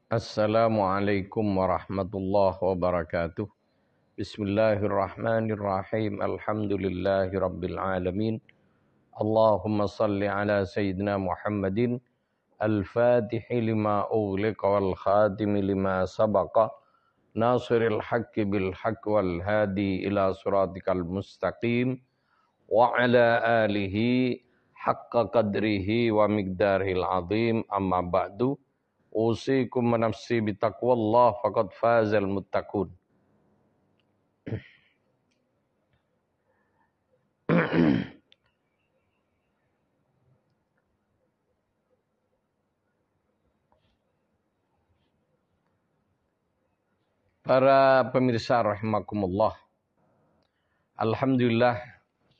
Assalamualaikum warahmatullahi wabarakatuh. Bismillahirrahmanirrahim. Alhamdulillahi rabbil alamin. Allahumma salli ala sayyidina Muhammadin al-fatihi lima ughliqa wal khatimi lima sabaqa nasiril haqqi bil haqqi wal hadi ila siratikal mustaqim wa ala alihi haqqa qadrihi wa miqdaril azim, amma ba'du. Usikum wa nafsi bitaqwallah faqad fazal muttaqun. Para pemirsa rahimakumullah, alhamdulillah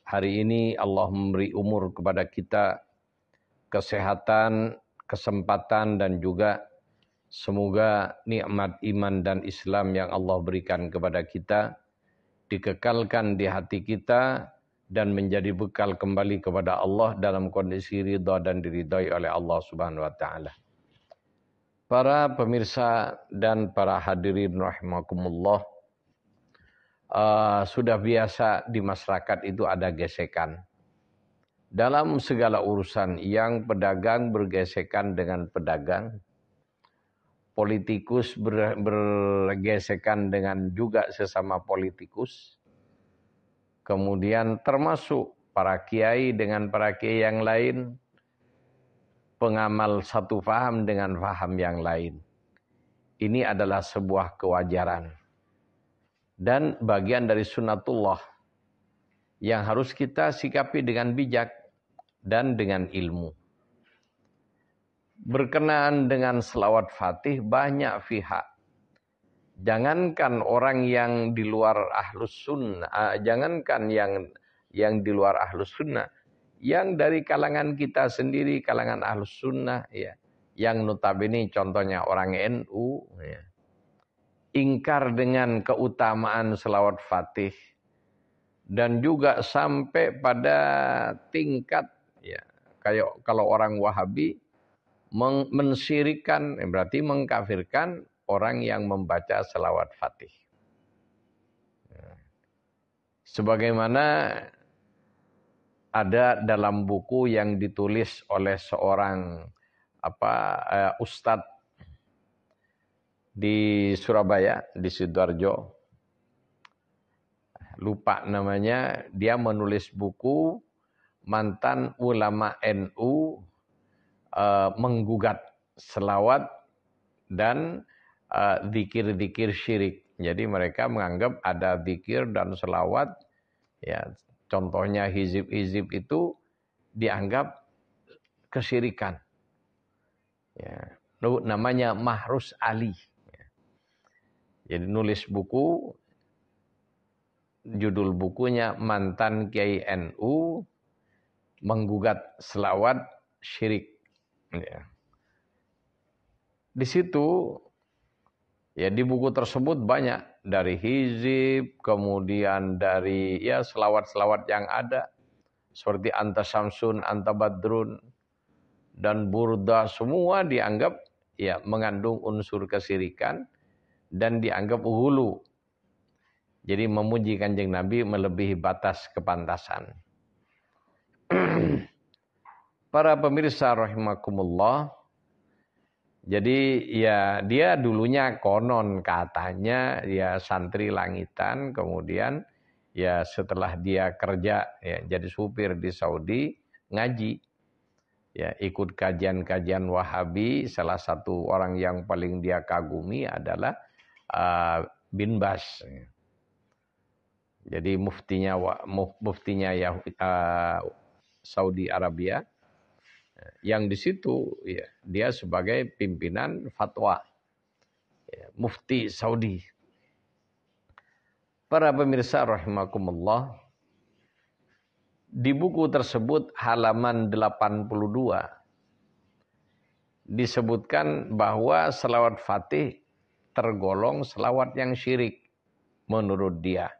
hari ini Allah memberi umur kepada kita, kesehatan, kesempatan, dan juga semoga nikmat iman dan Islam yang Allah berikan kepada kita dikekalkan di hati kita dan menjadi bekal kembali kepada Allah dalam kondisi ridha dan diridhai oleh Allah Subhanahu wa taala. Para pemirsa dan para hadirin rahimakumullah, sudah biasa di masyarakat itu ada gesekan. Dalam segala urusan, yang pedagang bergesekan dengan pedagang, politikus bergesekan dengan juga sesama politikus, kemudian termasuk para kiai dengan para kiai yang lain, pengamal satu faham dengan faham yang lain. Ini adalah sebuah kewajaran dan bagian dari sunnatullah yang harus kita sikapi dengan bijak dan dengan ilmu. Berkenaan dengan selawat fatih, banyak pihak. Jangankan orang yang di luar ahlus sunnah, jangankan yang di luar ahlus sunnah, yang dari kalangan kita sendiri, kalangan ahlus sunnah, ya, yang notabene contohnya orang NU, ya, ingkar dengan keutamaan selawat fatih, dan juga sampai pada tingkat, ya, kayak kalau orang Wahabi mensyirikan, berarti mengkafirkan orang yang membaca selawat fatih. Sebagaimana ada dalam buku yang ditulis oleh seorang ustadz di Surabaya, di Sidoarjo, lupa namanya, dia menulis buku mantan ulama NU menggugat selawat dan zikir-zikir syirik. Jadi mereka menganggap ada zikir dan selawat, ya, contohnya hizib-hizib itu dianggap kesyirikan. Ya, namanya Mahrus Ali. Ya. Jadi nulis buku, judul bukunya Mantan Kiai NU Menggugat Selawat Syirik. Ya. Di situ, ya, di buku tersebut banyak dari hizib, kemudian dari, ya, selawat-selawat yang ada seperti anta syamsun, anta badrun, dan burda, semua dianggap, ya, mengandung unsur kesyirikan dan dianggap hulu. Jadi memuji Kanjeng Nabi melebihi batas kepantasan. Para pemirsa rahimakumullah, jadi, ya, dia dulunya konon katanya, ya, santri langitan, kemudian, ya, setelah dia kerja, ya, jadi supir di Saudi, ngaji, ya, ikut kajian-kajian Wahabi. Salah satu orang yang paling dia kagumi adalah Bin Bas. Jadi muftinya Saudi Arabia, yang di situ, ya, dia sebagai pimpinan fatwa, ya, mufti Saudi. Para pemirsa rahimakumullah, di buku tersebut halaman 82 disebutkan bahwa selawat fatih tergolong selawat yang syirik menurut dia.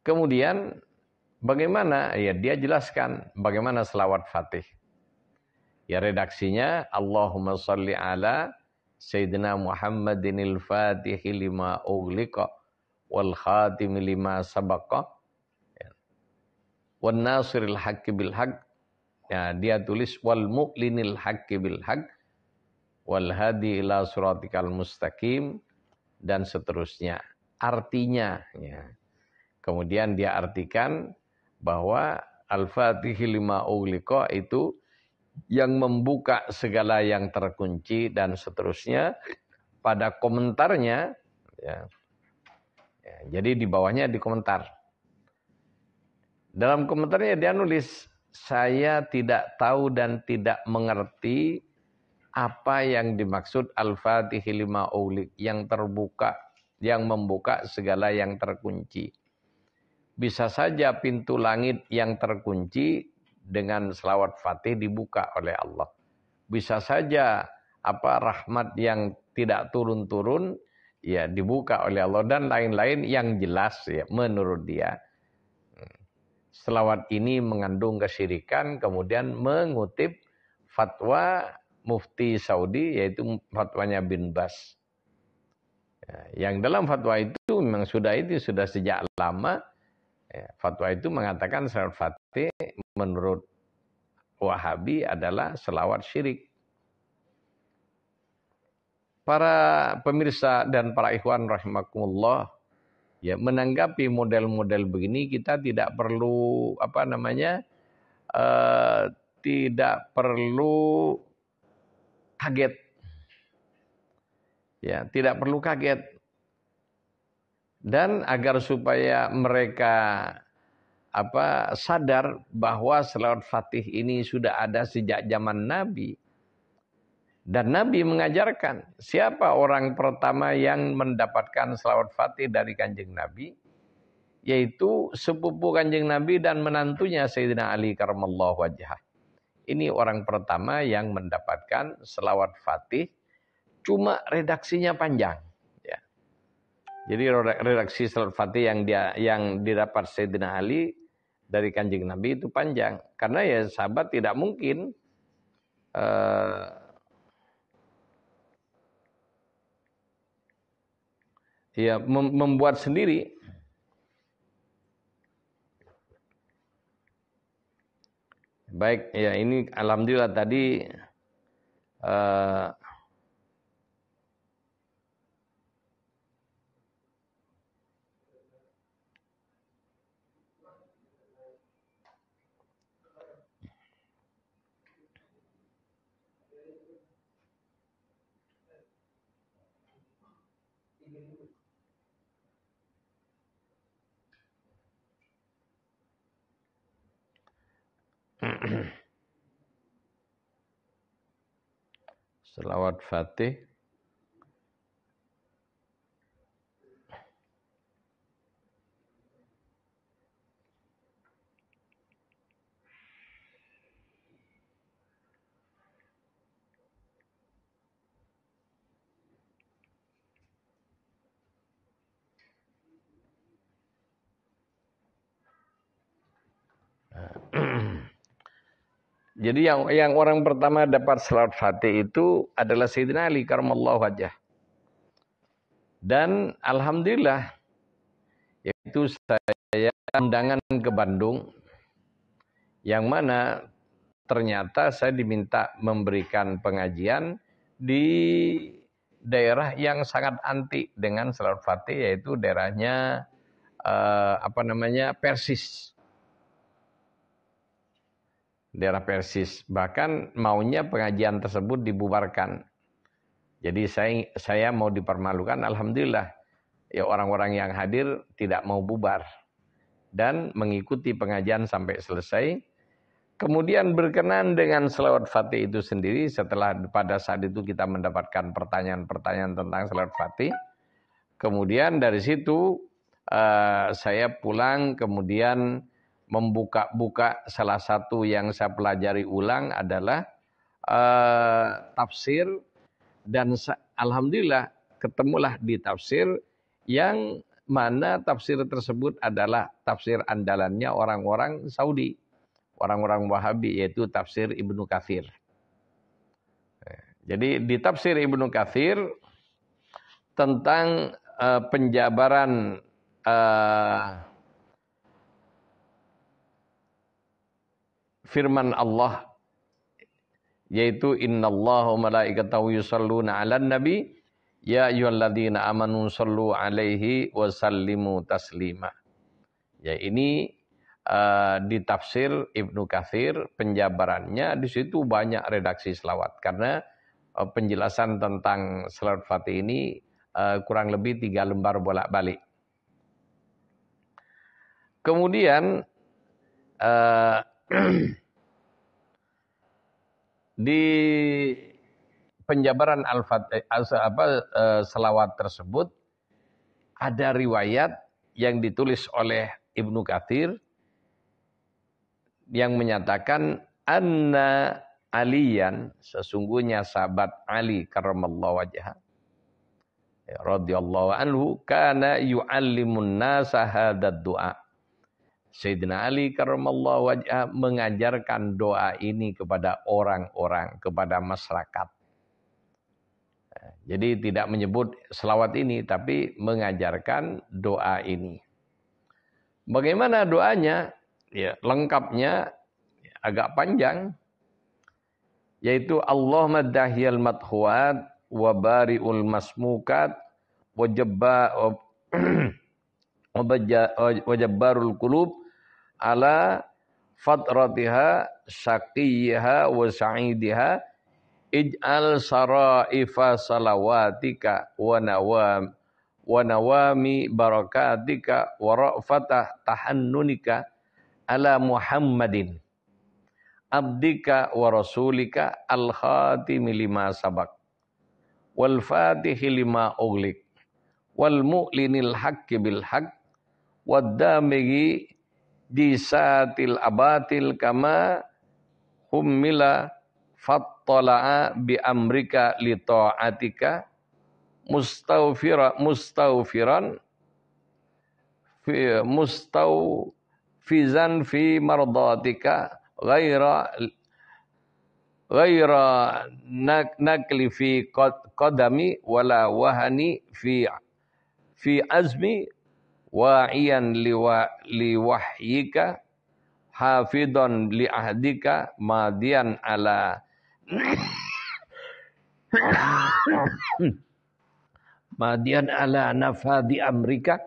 Kemudian bagaimana? Ya, dia jelaskan bagaimana selawat fatih. Ya, redaksinya Allahumma sholli ala Sayyidina Muhammadinil Fatihi lima ughliqa wal khatimi lima sabaqa wan nasiril haqqi bil haqq. Ya, dia tulis wal mu'linil haqqi bil haqq wal hadi ila siratikal mustaqim dan seterusnya. Artinya ya. Kemudian dia artikan bahwa Al-Fatihi lima ughliqa itu yang membuka segala yang terkunci dan seterusnya. Pada komentarnya ya, jadi di bawahnya di komentar. Dalam komentarnya dia nulis, saya tidak tahu dan tidak mengerti apa yang dimaksud Al-Fatihi lima ughliq, yang terbuka, yang membuka segala yang terkunci. Bisa saja pintu langit yang terkunci dengan selawat Fatih dibuka oleh Allah. Bisa saja rahmat yang tidak turun-turun ya dibuka oleh Allah dan lain-lain yang jelas ya menurut dia. Selawat ini mengandung kesyirikan, kemudian mengutip fatwa Mufti Saudi yaitu fatwanya bin Bas. Ya, yang dalam fatwa itu memang sudah sejak lama. Ya, fatwa itu mengatakan selawat Fatih menurut Wahabi adalah selawat syirik. Para pemirsa dan para ikhwan rahimakumullah, ya menanggapi model-model begini kita tidak perlu tidak perlu kaget. Ya, tidak perlu kaget. Dan agar supaya mereka sadar bahwa selawat Fatih ini sudah ada sejak zaman Nabi. Dan Nabi mengajarkan siapa orang pertama yang mendapatkan selawat Fatih dari Kanjeng Nabi, yaitu sepupu Kanjeng Nabi dan menantunya Sayyidina Ali karramallahu wajhah. Ini orang pertama yang mendapatkan selawat Fatih, cuma redaksinya panjang. Ya. Jadi redaksi selawat Fatih yang didapat Sayyidina Ali dari Kanjeng Nabi itu panjang, karena ya sahabat tidak mungkin membuat sendiri. Baik, ya ini alhamdulillah tadi selawat Fatih jadi yang orang pertama dapat selawat Fatih itu adalah Sayyidina Ali karramallahu wajhah. Dan alhamdulillah yaitu saya undangan ke Bandung yang mana ternyata saya diminta memberikan pengajian di daerah yang sangat anti dengan selawat Fatih, yaitu daerahnya Persis. Daerah Persis. Bahkan maunya pengajian tersebut dibubarkan. Jadi saya mau dipermalukan, alhamdulillah. Ya orang-orang yang hadir tidak mau bubar dan mengikuti pengajian sampai selesai. Kemudian berkenan dengan selawat Fatih itu sendiri. Setelah pada saat itu kita mendapatkan pertanyaan-pertanyaan tentang selawat Fatih. Kemudian dari situ saya pulang, kemudian membuka-buka salah satu yang saya pelajari ulang adalah tafsir, dan alhamdulillah ketemulah di tafsir yang mana tafsir tersebut adalah tafsir andalannya orang-orang Saudi, orang-orang Wahabi, yaitu tafsir Ibnu Katsir. Jadi di tafsir Ibnu Katsir tentang penjabaran firman Allah, yaitu innallaha wa malaikatahu yusholluna 'alan nabi ya ayyuhalladzina amanu shollu 'alaihi wa sallimu taslima. Ya, ini di tafsir Ibnu Katsir penjabarannya di situ banyak redaksi selawat, karena penjelasan tentang selawat Fatih ini kurang lebih 3 lembar bolak-balik. Kemudian di penjabaran selawat tersebut ada riwayat yang ditulis oleh Ibnu Katsir yang menyatakan anna Aliyan, sesungguhnya sahabat Ali karramallahu wajhah radhiyallahu anhu, kana yu'allimun nasa hadzal du'a. Sayyidina Ali karramallahu wajhah mengajarkan doa ini kepada orang-orang, kepada masyarakat. Jadi tidak menyebut selawat ini, tapi mengajarkan doa ini. Bagaimana doanya? Ya, lengkapnya agak panjang, yaitu Allahumma dahiyal madhuat wa bari'ul masmukat wa jabbarul qulub ala fatratiha syaqiyha wa sa'idiha ij'al saraifa salawatika wa nawami barakatika wa ra'fatah tahannunika ala Muhammadin abdika wa rasulika al-khatimi lima sabak wal fatihi lima ughliq wal mu'linil haqqi bil haqq wad damigi disatil abatil kama hummila fattala'a bi amrika li ta'atika mustawfizan fi mardatika ghaira nakli fi qadami wala wahani fi azmi wa'iyan li wahyika hafidhan li ahdika madian ala nafadi amrika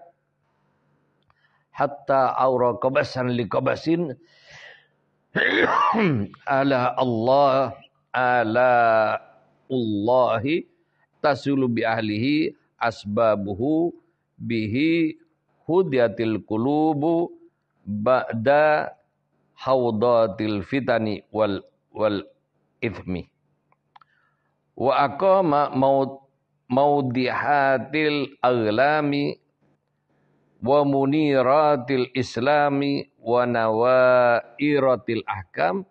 hatta aura qabasan li qabasin ala Allahi tasulu bi ahlihi asbabuhu bihi hudiyatil qulubu ba'da haudatil fitani wal ithmi wa aqama maudihatil aghlami wa muniratil islami wa nawairatil ahkam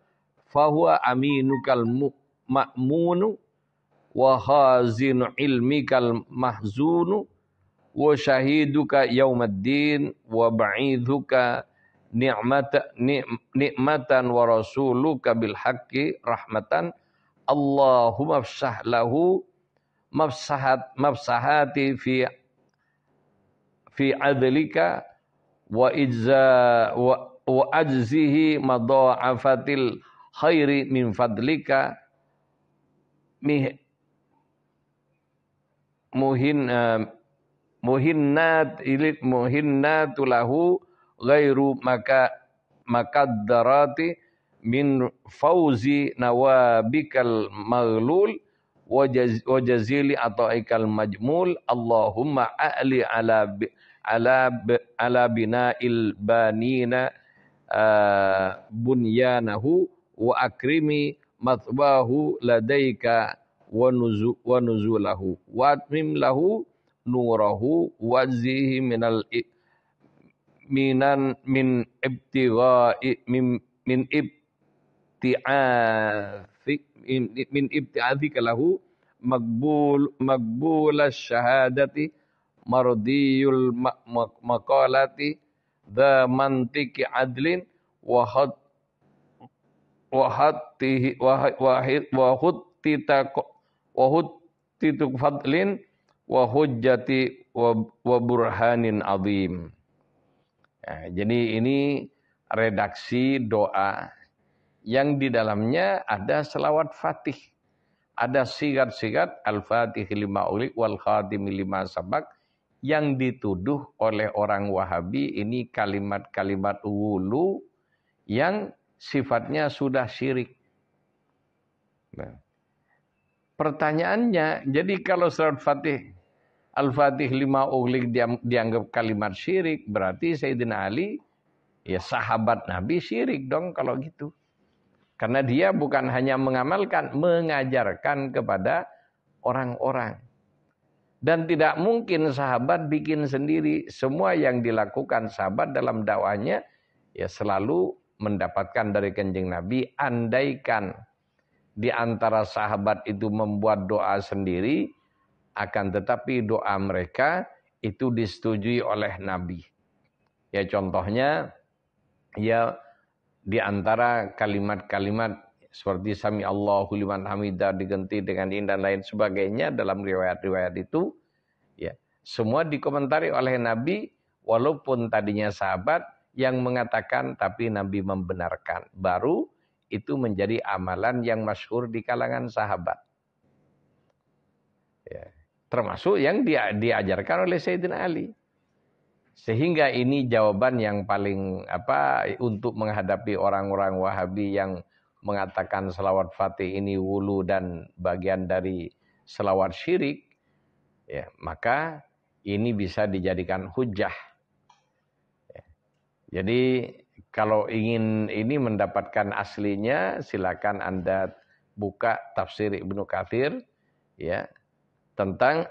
fahuwa aminukal ma'munu wa khazinu ilmikal mahzunu wa syahiduka yaumaddin wa ba'idhuka ni'matan wa rasuluka bil haqqi rahmatan Allahumma afsah lahu mafsahati fi adlika wa ajzihi madha'afatil khairi min fadlika muhinnatu lahu ghairu makaddarati min fauzi nawabikal maghlul wa jazili ataikal majmul Allahumma a'li ala bina'il banina bunyanahu wa akrimi mathwahu ladaika wa nuzulahu wa atmim lahu nurahu wa zihi min ibti'adzika lahu maqbul syahadati mardiyul maqalati dha mantiki adlin wa huttita wa huttitu fadlin wa hujjati wa burhanin azim. Nah, jadi ini redaksi doa yang di dalamnya ada selawat fatih. Ada sigat-sigat al-fatih lima ulik wal khatimi lima sabak yang dituduh oleh orang Wahabi ini kalimat-kalimat wulu yang sifatnya sudah syirik. Nah, pertanyaannya, jadi kalau surat Fatih Al-Fatih lima ulik dianggap kalimat syirik, berarti Sayyidina Ali ya sahabat Nabi syirik dong kalau gitu. Karena dia bukan hanya mengamalkan, mengajarkan kepada orang-orang. Dan tidak mungkin sahabat bikin sendiri. Semua yang dilakukan sahabat dalam dakwahnya ya selalu mendapatkan dari Kanjeng Nabi. Andaikan di antara sahabat itu membuat doa sendiri, akan tetapi doa mereka itu disetujui oleh Nabi. Ya contohnya ya di antara kalimat-kalimat seperti Sami Allahu liman hamidah diganti dengan ini dan lain sebagainya dalam riwayat-riwayat itu ya semua dikomentari oleh Nabi walaupun tadinya sahabat yang mengatakan tapi Nabi membenarkan. Baru itu menjadi amalan yang masyhur di kalangan sahabat. Ya, termasuk yang diajarkan oleh Sayyidina Ali. Sehingga ini jawaban yang paling untuk menghadapi orang-orang Wahabi yang mengatakan selawat Fatih ini wulu dan bagian dari selawat syirik, ya, maka ini bisa dijadikan hujah. Ya. Jadi kalau ingin ini mendapatkan aslinya, silakan Anda buka tafsir Ibnu Katsir ya tentang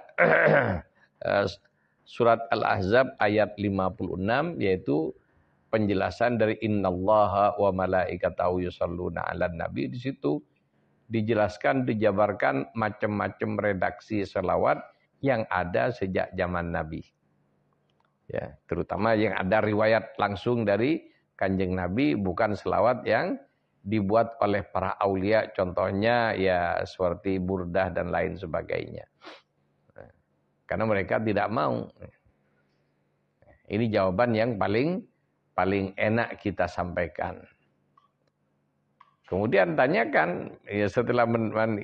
Surat Al-Ahzab ayat 56 yaitu penjelasan dari innallaha wa malaikatahu yusholluna 'alan nabi. Di situ dijelaskan, dijabarkan macam-macam redaksi selawat yang ada sejak zaman Nabi. Ya, terutama yang ada riwayat langsung dari Kanjeng Nabi, bukan selawat yang dibuat oleh para aulia, contohnya ya seperti burdah dan lain sebagainya. Karena mereka tidak mau. Ini jawaban yang paling enak kita sampaikan. Kemudian tanyakan, ya setelah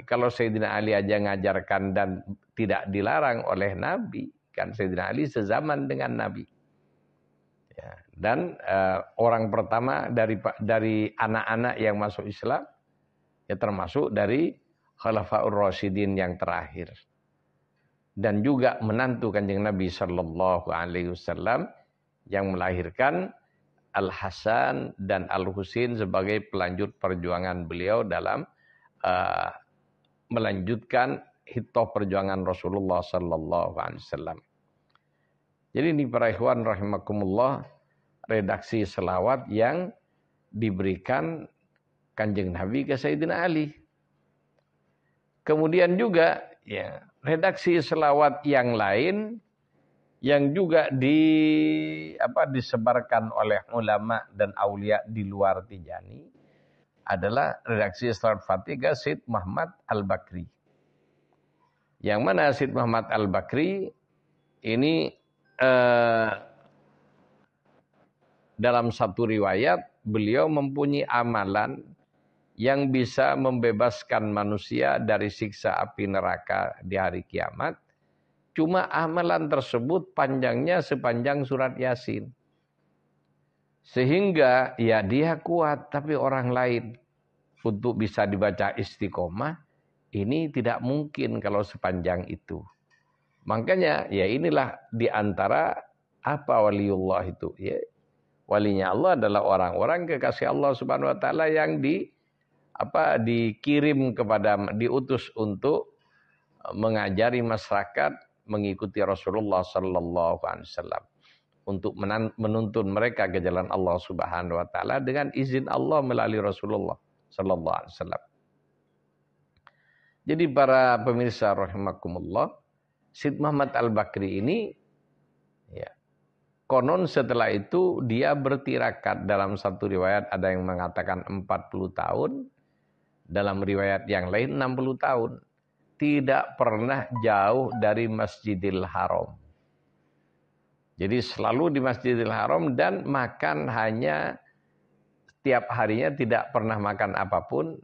kalau Sayyidina Ali aja ngajarkan dan tidak dilarang oleh Nabi, kan Sayyidina Ali sezaman dengan Nabi. Ya, dan orang pertama dari anak-anak yang masuk Islam, ya termasuk dari Khulafaur Rasyidin yang terakhir. Dan juga menantu Kanjeng Nabi Sallallahu Alaihi Wasallam yang melahirkan Al-Hasan dan Al-Husain sebagai pelanjut perjuangan beliau dalam melanjutkan hitoh perjuangan Rasulullah Sallallahu Alaihi Wasallam. Jadi ini para ikhwan rahimakumullah, redaksi selawat yang diberikan Kanjeng Nabi ke Sayyidina Ali. Kemudian juga ya redaksi selawat yang lain yang juga disebarkan oleh ulama dan aulia di luar Tijani adalah redaksi selawat Fatih Syed Muhammad Al-Bakri. Yang mana Syed Muhammad Al-Bakri ini dalam satu riwayat beliau mempunyai amalan yang bisa membebaskan manusia dari siksa api neraka di hari kiamat. Cuma amalan tersebut panjangnya sepanjang surat Yasin. Sehingga ya dia kuat, tapi orang lain untuk bisa dibaca istiqomah, ini tidak mungkin kalau sepanjang itu. Makanya ya inilah diantara apa waliullah itu. Ya, walinya Allah adalah orang-orang kekasih Allah Subhanahu Wa Taala yang dikirim diutus untuk mengajari masyarakat mengikuti Rasulullah Sallallahu Alaihi Wasallam untuk menuntun mereka ke jalan Allah Subhanahu Wa Taala dengan izin Allah melalui Rasulullah Sallallahu Alaihi Wasallam. Jadi para pemirsa rahimakumullah, Syed Muhammad Al-Bakri ini ya konon setelah itu dia bertirakat. Dalam satu riwayat ada yang mengatakan 40 tahun. Dalam riwayat yang lain 60 tahun. tidak pernah jauh dari Masjidil Haram. Jadi selalu di Masjidil Haram dan makan hanya tiap harinya tidak pernah makan apapun,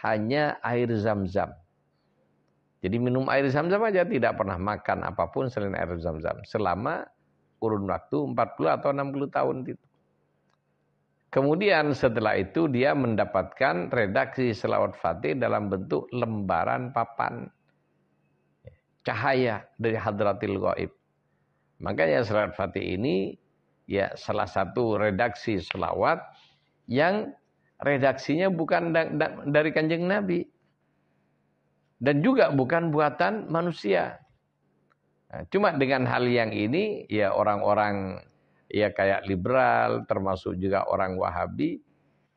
hanya air Zam-Zam. Jadi minum air Zam-Zam aja, tidak pernah makan apapun selain air Zam-Zam selama kurun waktu 40 atau 60 tahun itu. Kemudian setelah itu dia mendapatkan redaksi selawat Fatih dalam bentuk lembaran papan cahaya dari Hadratil Ghaib. Makanya selawat Fatih ini ya salah satu redaksi selawat yang redaksinya bukan dari Kanjeng Nabi. Dan juga bukan buatan manusia. Nah, cuma dengan hal yang ini, ya orang-orang ya kayak liberal, termasuk juga orang Wahabi,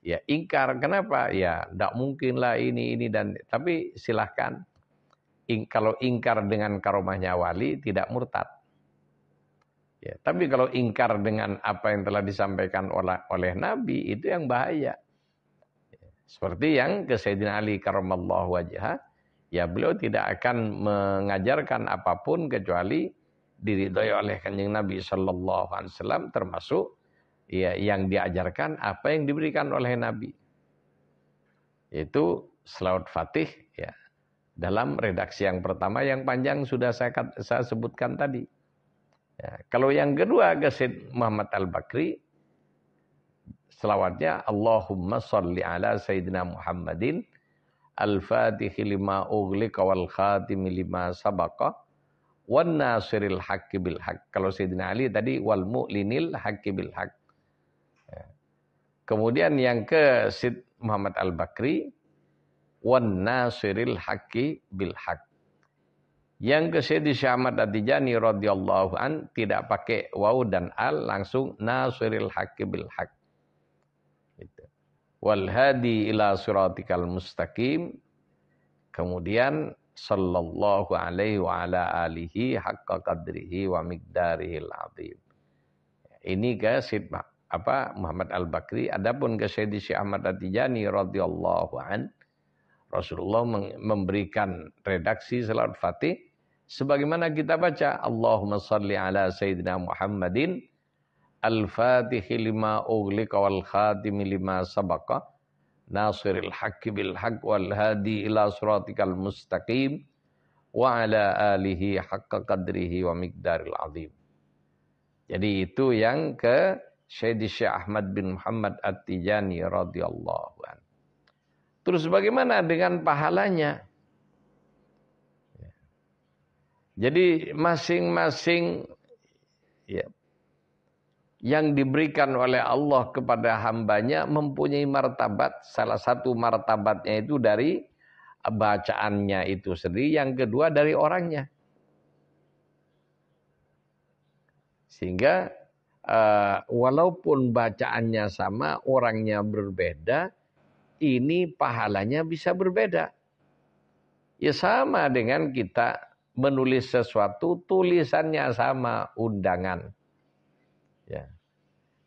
ya ingkar. Kenapa? Ya tidak mungkin lah ini. Tapi silahkan. Kalau ingkar dengan karomahnya wali, tidak murtad. Ya, tapi kalau ingkar dengan apa yang telah disampaikan oleh Nabi, itu yang bahaya. Seperti yang ke Sayyidina Ali karamallahu wajhah, ya beliau tidak akan mengajarkan apapun kecuali diridhoi oleh Kanjeng Nabi sallallahu alaihi wasallam, termasuk ya yang diajarkan apa yang diberikan oleh Nabi. Yaitu selawat Fatih ya. Dalam redaksi yang pertama yang panjang sudah saya sebutkan tadi. Ya, kalau yang kedua ke Syed Muhammad Al-Bakri, selawatnya Allahumma sholli ala Sayyidina Muhammadin Al-Fatihi lima ughliqa wal khatimi lima sabaqa wan nasiril haqqi bil haqq. Kalau Sayyidina Ali tadi wal mu'linil haqqi bil haqq. Kemudian yang ke Syed Muhammad Al-Bakri wan nasiril haqqi bil haqq. Yang ke Syed Syekh Ahmad At-Tijani radhiyallahu an tidak pakai waw dan al, langsung nasiril haqqi bil haqq. Gitu. Wal hadi ila siratikal mustaqim. Kemudian sallallahu alaihi wa ala alihi haqqa qadrihi wa miqdarihil azim. Ini ke Syed Muhammad Al-Bakri. Adapun ke Syed Syekh Ahmad At-Tijani radhiyallahu an, Rasulullah memberikan redaksi selawat Fatih sebagaimana kita baca Allahumma shalli ala sayyidina Muhammadin Al-Fatihi lima ughliqa wal khatimi lima sabaqa nasiril haqqi bil haqq wal hadi ila siratikal mustaqim wa ala alihi haqqa qadrihi wa miqdaril azim. Jadi itu yang ke Syekh Ahmad bin Muhammad At-Tijani radhiyallahu anhu. Terus bagaimana dengan pahalanya? Jadi masing-masing ya, yang diberikan oleh Allah kepada hambanya mempunyai martabat. Salah satu martabatnya itu dari bacaannya itu sendiri. Yang kedua dari orangnya. Sehingga walaupun bacaannya sama, orangnya berbeda, ini pahalanya bisa berbeda. Ya sama dengan kita menulis sesuatu, tulisannya sama, undangan. Ya.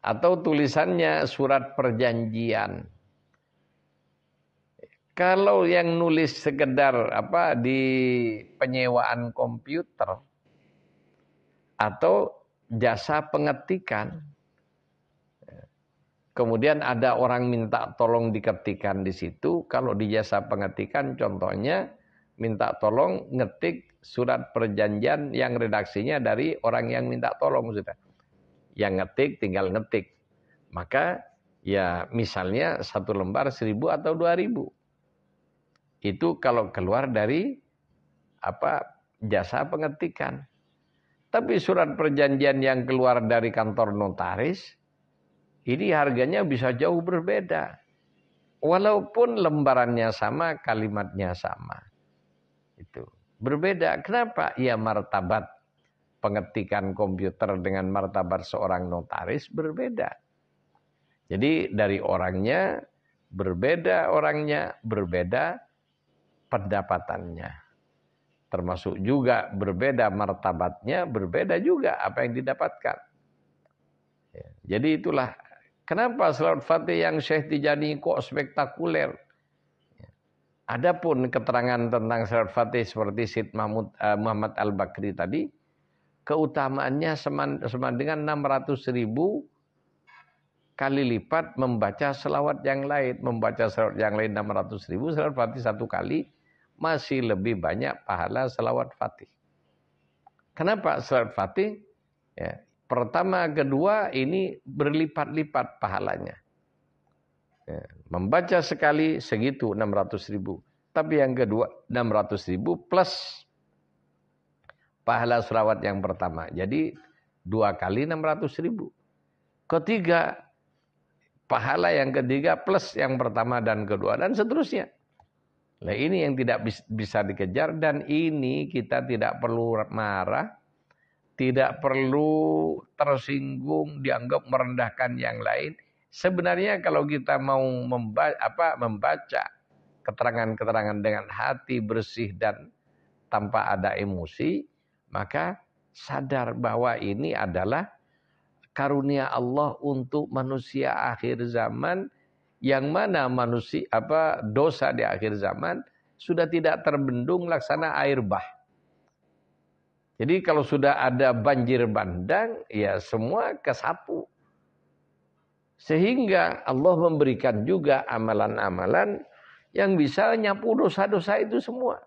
Atau tulisannya surat perjanjian. Kalau yang nulis sekedar di penyewaan komputer atau jasa pengetikan, kemudian ada orang minta tolong diketikkan di situ. Kalau di jasa pengetikan contohnya minta tolong ngetik surat perjanjian yang redaksinya dari orang yang minta tolong sudah. Yang ngetik tinggal ngetik. Maka ya misalnya 1 lembar 1.000 atau 2.000. Itu kalau keluar dari jasa pengetikan. Tapi surat perjanjian yang keluar dari kantor notaris, ini harganya bisa jauh berbeda. Walaupun lembarannya sama, kalimatnya sama. Itu berbeda. Kenapa? Ya martabat pengetikan komputer dengan martabat seorang notaris berbeda. Jadi dari orangnya, berbeda pendapatannya. Termasuk juga berbeda martabatnya, berbeda juga apa yang didapatkan. Ya, jadi itulah kenapa selawat Fatih yang Syekh Tijani kok spektakuler. Adapun keterangan tentang salat Fatih seperti Syed Muhammad Al-Bakri tadi, keutamaannya sama dengan 600.000 kali lipat membaca selawat yang lain. Membaca selawat yang lain 600.000, salat Fatih satu kali masih lebih banyak pahala selawat Fatih. Kenapa salat Fatih? Ya, pertama, kedua ini berlipat-lipat pahalanya. Ya, membaca sekali segitu 600.000. Tapi yang kedua 600.000 plus pahala selawat yang pertama. Jadi 2 kali 600.000. Ketiga, pahala yang ketiga plus yang pertama dan kedua dan seterusnya. Nah, ini yang tidak bisa dikejar dan ini kita tidak perlu marah, tidak perlu tersinggung, dianggap merendahkan yang lain. Sebenarnya kalau kita mau membaca keterangan-keterangan dengan hati bersih dan tanpa ada emosi, maka sadar bahwa ini adalah karunia Allah untuk manusia akhir zaman, yang mana dosa di akhir zaman sudah tidak terbendung laksana air bah. Jadi kalau sudah ada banjir bandang, ya semua kesapu. Sehingga Allah memberikan juga amalan-amalan yang bisa nyapu dosa-dosa itu semua.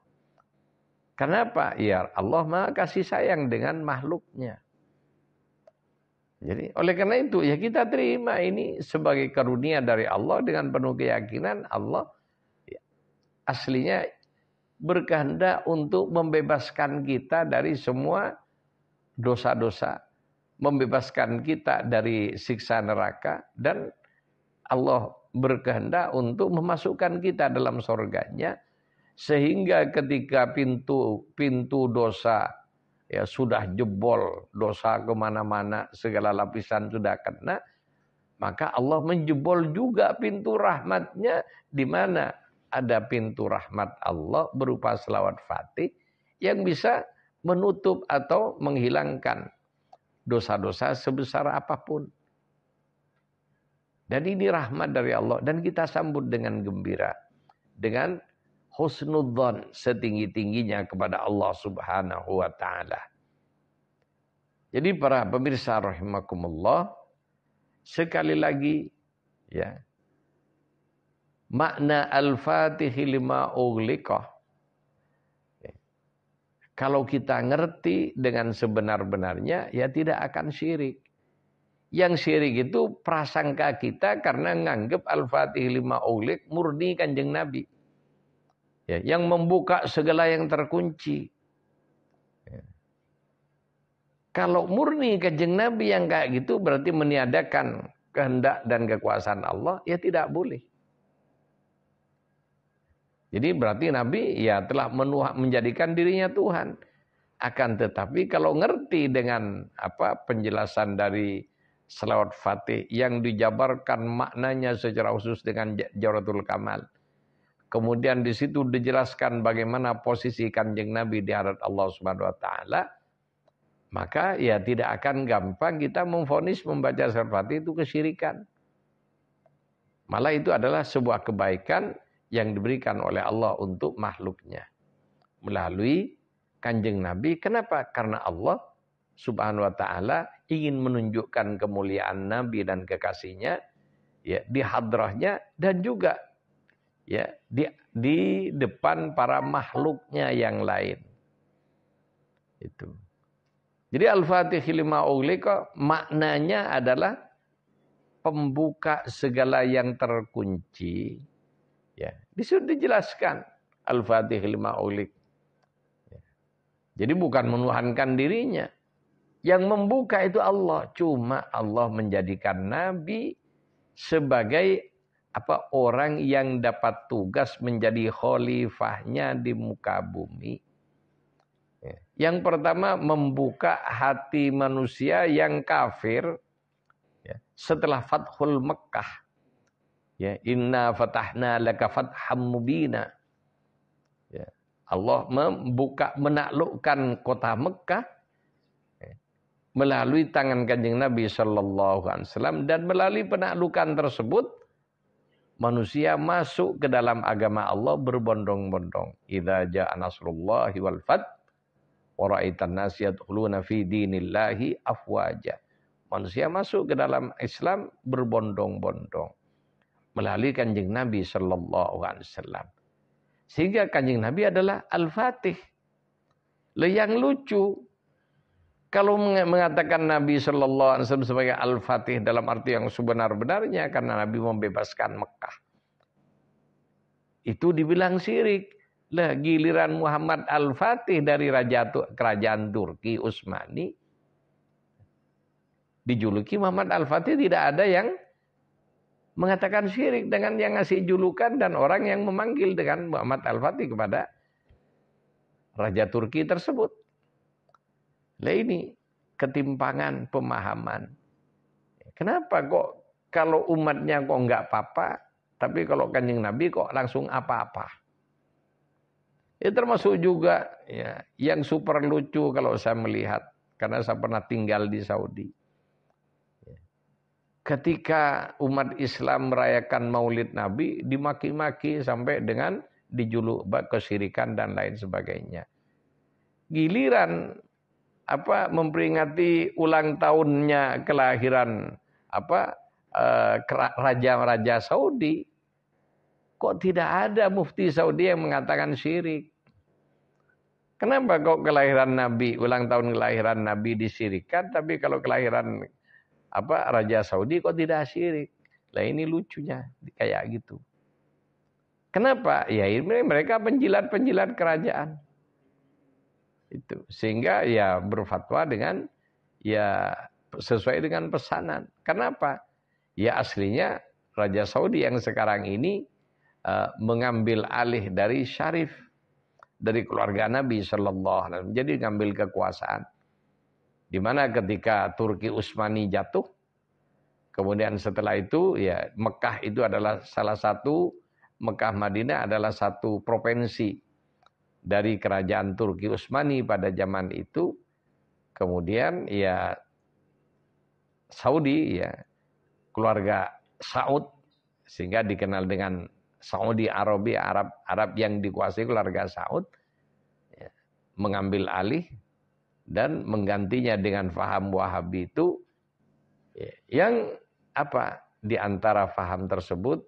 Kenapa? Ya Allah Maha kasih sayang dengan makhluknya. Jadi oleh karena itu ya kita terima ini sebagai karunia dari Allah dengan penuh keyakinan Allah ya, aslinya berkehendak untuk membebaskan kita dari semua dosa-dosa, membebaskan kita dari siksa neraka, dan Allah berkehendak untuk memasukkan kita dalam surganya, sehingga ketika pintu dosa ya sudah jebol, dosa kemana-mana, segala lapisan sudah kena, maka Allah menjebol juga pintu rahmatnya, di mana ada pintu rahmat Allah berupa selawat Fatih yang bisa menutup atau menghilangkan dosa-dosa sebesar apapun. Dan ini rahmat dari Allah dan kita sambut dengan gembira, dengan husnudzon setinggi-tingginya kepada Allah Subhanahu wa taala. Jadi para pemirsa rahimakumullah, sekali lagi ya, makna al-Fatihi lima ughliqa. Kalau kita ngerti dengan sebenar-benarnya, ya tidak akan syirik. Yang syirik itu prasangka kita karena nganggep al-Fatih lima ughliq murni Kanjeng Nabi. Ya, yang membuka segala yang terkunci. Ya. Kalau murni Kanjeng Nabi yang kayak gitu berarti meniadakan kehendak dan kekuasaan Allah, ya tidak boleh. Jadi berarti Nabi ya telah menjadikan dirinya Tuhan. Akan tetapi kalau ngerti dengan penjelasan dari selawat Fatih yang dijabarkan maknanya secara khusus dengan Jawharatul Kamal. Kemudian di situ dijelaskan bagaimana posisi Kanjeng Nabi di hadarat Allah Subhanahu wa taala. Maka ya tidak akan gampang kita memvonis membaca selawat Fatih itu kesyirikan. Malah itu adalah sebuah kebaikan yang diberikan oleh Allah untuk makhluknya melalui Kanjeng Nabi. Kenapa? Karena Allah Subhanahu wa taala ingin menunjukkan kemuliaan Nabi dan kekasihnya ya di hadrahnya dan juga ya di depan para makhluknya yang lain. Itu. Jadi Al-Fatih lima ughliqa maknanya adalah pembuka segala yang terkunci. Ya, disuruh dijelaskan Al-Fatih lima ughliq. Ya. Jadi bukan menuhankan dirinya. Yang membuka itu Allah. Cuma Allah menjadikan Nabi sebagai orang yang dapat tugas menjadi khalifahnya di muka bumi. Ya. Yang pertama membuka hati manusia yang kafir ya, setelah Fathul Mekkah. Ya, inna fatahna laka fatham mubina. Ya, Allah menaklukkan kota Mekah ya, melalui tangan Kanjeng Nabi sallallahu alaihi wasallam, dan melalui penaklukan tersebut manusia masuk ke dalam agama Allah berbondong-bondong. Idza jaa nasrullahi wal fath wa ra'aitan nas yadkhuluna fi dinillahi afwaja. Manusia masuk ke dalam Islam berbondong-bondong melalui Kanjeng Nabi sallallahu alaihi wasallam. Sehingga Kanjeng Nabi adalah Al-Fatih. Yang lucu, kalau mengatakan Nabi sallallahu alaihi wasallam sebagai Al-Fatih dalam arti yang sebenar-benarnya karena Nabi membebaskan Mekah, itu dibilang syirik. Lah giliran Muhammad Al-Fatih dari kerajaan Turki Utsmani dijuluki Muhammad Al-Fatih, tidak ada yang mengatakan syirik dengan yang ngasih julukan dan orang yang memanggil dengan Muhammad Al-Fatih kepada Raja Turki tersebut. Lah ini ketimpangan pemahaman. Kenapa kok kalau umatnya kok enggak apa-apa, tapi kalau Kanjeng Nabi kok langsung apa-apa? Termasuk juga ya, yang super lucu kalau saya melihat, karena saya pernah tinggal di Saudi. Ketika umat Islam merayakan Maulid Nabi, dimaki-maki sampai dengan dijuluk kesyirikan dan lain sebagainya. Giliran memperingati ulang tahunnya kelahiran raja Saudi, kok tidak ada mufti Saudi yang mengatakan syirik? Kenapa kok kelahiran Nabi, ulang tahun kelahiran Nabi disyirikan, tapi kalau kelahiran Raja Saudi kok tidak syirik? Lah ini lucunya kayak gitu. Kenapa? Ya ini mereka penjilat-penjilat kerajaan. Itu. Sehingga ya berfatwa dengan ya sesuai dengan pesanan. Kenapa? Ya aslinya Raja Saudi yang sekarang ini mengambil alih dari Syarif, dari keluarga Nabi sallallahu alaihi wasallam. Jadi ngambil kekuasaan. Di mana ketika Turki Utsmani jatuh, kemudian setelah itu ya Mekah itu adalah salah satu, Mekah Madinah adalah satu provinsi dari kerajaan Turki Utsmani pada zaman itu. Kemudian ya Saudi ya keluarga Saud, sehingga dikenal dengan Saudi Arabia, Arab yang dikuasai keluarga Saud, ya, mengambil alih dan menggantinya dengan faham Wahabi itu, yang di antara faham tersebut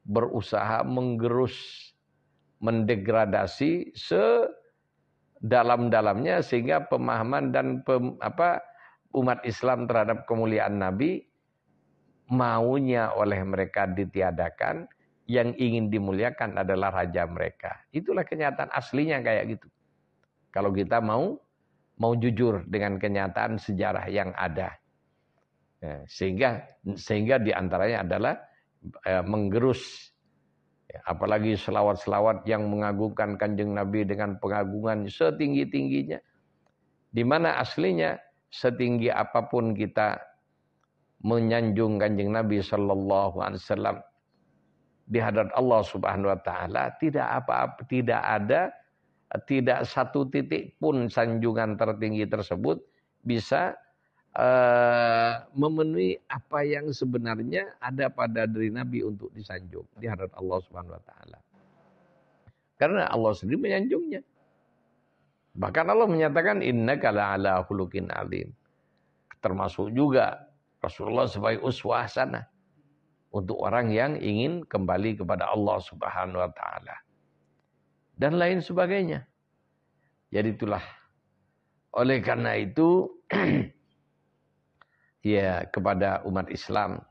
berusaha menggerus, mendegradasi sedalam-dalamnya sehingga pemahaman dan umat Islam terhadap kemuliaan Nabi maunya oleh mereka ditiadakan, yang ingin dimuliakan adalah raja mereka. Itulah kenyataan aslinya kayak gitu. Kalau kita mau jujur dengan kenyataan sejarah yang ada. Ya, sehingga diantaranya adalah menggerus. Ya, apalagi selawat-selawat yang mengagungkan Kanjeng Nabi dengan pengagungan setinggi-tingginya. Di mana aslinya setinggi apapun kita menyanjung Kanjeng Nabi sallallahu alaihi wasallam di hadapan Allah Subhanahu wa taala, tidak satu titik pun sanjungan tertinggi tersebut bisa memenuhi apa yang sebenarnya ada pada diri Nabi untuk disanjung di hadapan Allah Subhanahu wa taala. Karena Allah sendiri menyanjungnya. Bahkan Allah menyatakan innaka la'ala khuluqin adzim. Termasuk juga Rasulullah sebagai uswah hasanah untuk orang yang ingin kembali kepada Allah Subhanahu wa taala. Dan lain sebagainya. Jadi itulah. Oleh karena itu ya kepada umat Islam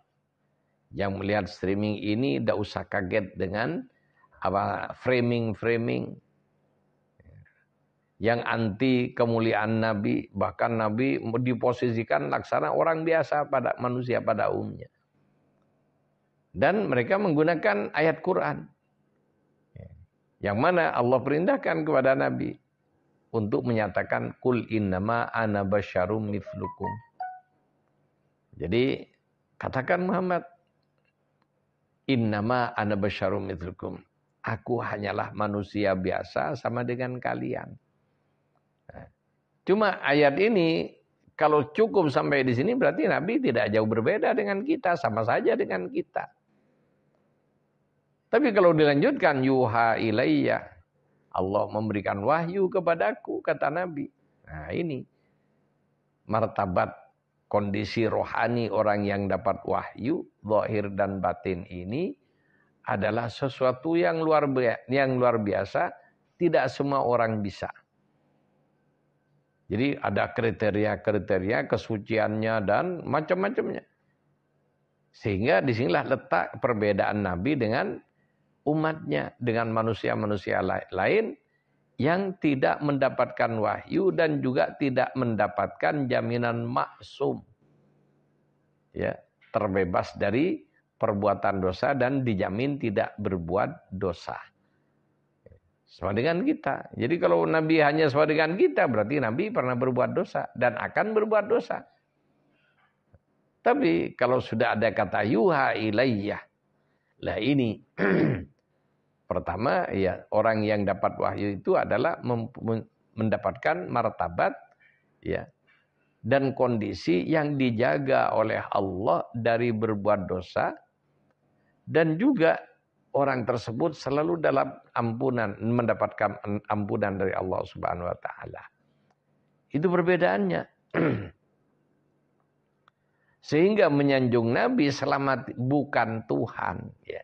yang melihat streaming ini tidak usah kaget dengan framing yang anti kemuliaan Nabi, bahkan Nabi diposisikan laksana orang biasa pada manusia pada umumnya. Dan mereka menggunakan ayat Quran yang mana Allah perintahkan kepada Nabi untuk menyatakan kul innama ana basyarum mithlukum. Jadi katakan Muhammad, innama ana basyarum mithlukum. Aku hanyalah manusia biasa sama dengan kalian. Cuma ayat ini kalau cukup sampai di sini berarti Nabi tidak jauh berbeda dengan kita, sama saja dengan kita. Tapi kalau dilanjutkan yuha ilayya, Allah memberikan wahyu kepadaku, kata Nabi. Nah ini martabat kondisi rohani orang yang dapat wahyu, zahir dan batin ini adalah sesuatu yang luar biasa, tidak semua orang bisa. Jadi ada kriteria-kriteria kesuciannya dan macam-macamnya. Sehingga disinilah letak perbedaan Nabi dengan umatnya, dengan manusia-manusia lain yang tidak mendapatkan wahyu dan juga tidak mendapatkan jaminan maksum. Ya, terbebas dari perbuatan dosa dan dijamin tidak berbuat dosa. Sama dengan kita. Jadi kalau Nabi hanya sama dengan kita, berarti Nabi pernah berbuat dosa dan akan berbuat dosa. Tapi kalau sudah ada kata yuha ilayyah, lah ini pertama ya orang yang dapat wahyu itu adalah mendapatkan martabat ya dan kondisi yang dijaga oleh Allah dari berbuat dosa, dan juga orang tersebut selalu dalam ampunan, mendapatkan ampunan dari Allah Subhanahu wa taala. Itu perbedaannya. Sehingga menyanjung Nabi selamat bukan Tuhan, ya.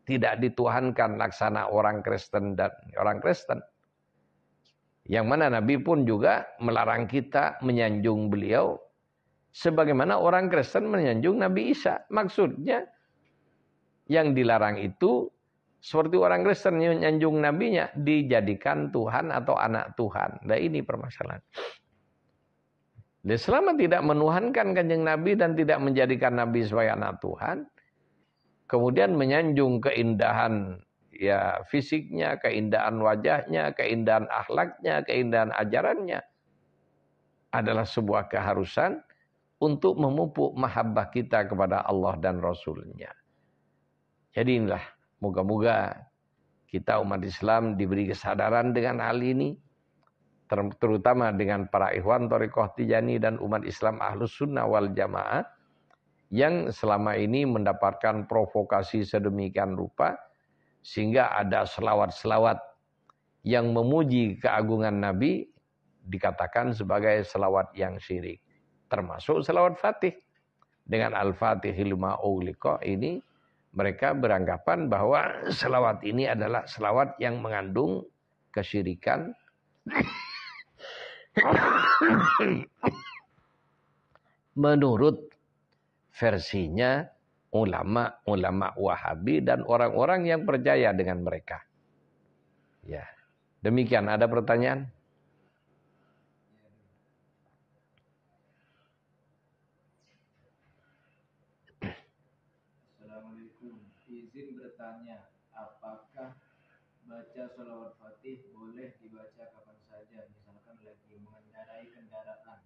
Tidak dituhankan laksana orang Kristen dan orang Kristen. Yang mana Nabi pun juga melarang kita menyanjung beliau sebagaimana orang Kristen menyanjung Nabi Isa. Maksudnya yang dilarang itu seperti orang Kristen menyanjung nabinya dijadikan Tuhan atau anak Tuhan. Nah ini permasalahan. Dan selama tidak menuhankan Kanjeng Nabi dan tidak menjadikan Nabi sebagai anak Tuhan, kemudian menyanjung keindahan ya fisiknya, keindahan wajahnya, keindahan akhlaknya, keindahan ajarannya adalah sebuah keharusan untuk memupuk mahabbah kita kepada Allah dan Rasul-Nya. Jadi inilah, moga-moga kita umat Islam diberi kesadaran dengan hal ini, terutama dengan para ikhwan Thariqah Tijani dan umat Islam Ahlus Sunnah wal Jamaah yang selama ini mendapatkan provokasi sedemikian rupa sehingga ada selawat-selawat yang memuji keagungan Nabi dikatakan sebagai selawat yang syirik, termasuk selawat Fatih. Dengan Al-Fatihil lima ughliqa ini mereka beranggapan bahwa selawat ini adalah selawat yang mengandung kesyirikan. Menurut versinya ulama-ulama Wahabi dan orang-orang yang percaya dengan mereka. Ya, demikian. Ada pertanyaan? Izin bertanya, apakah baca sholawat Fatih boleh dibaca kapan saja, misalkan lagi mengendarai kendaraan?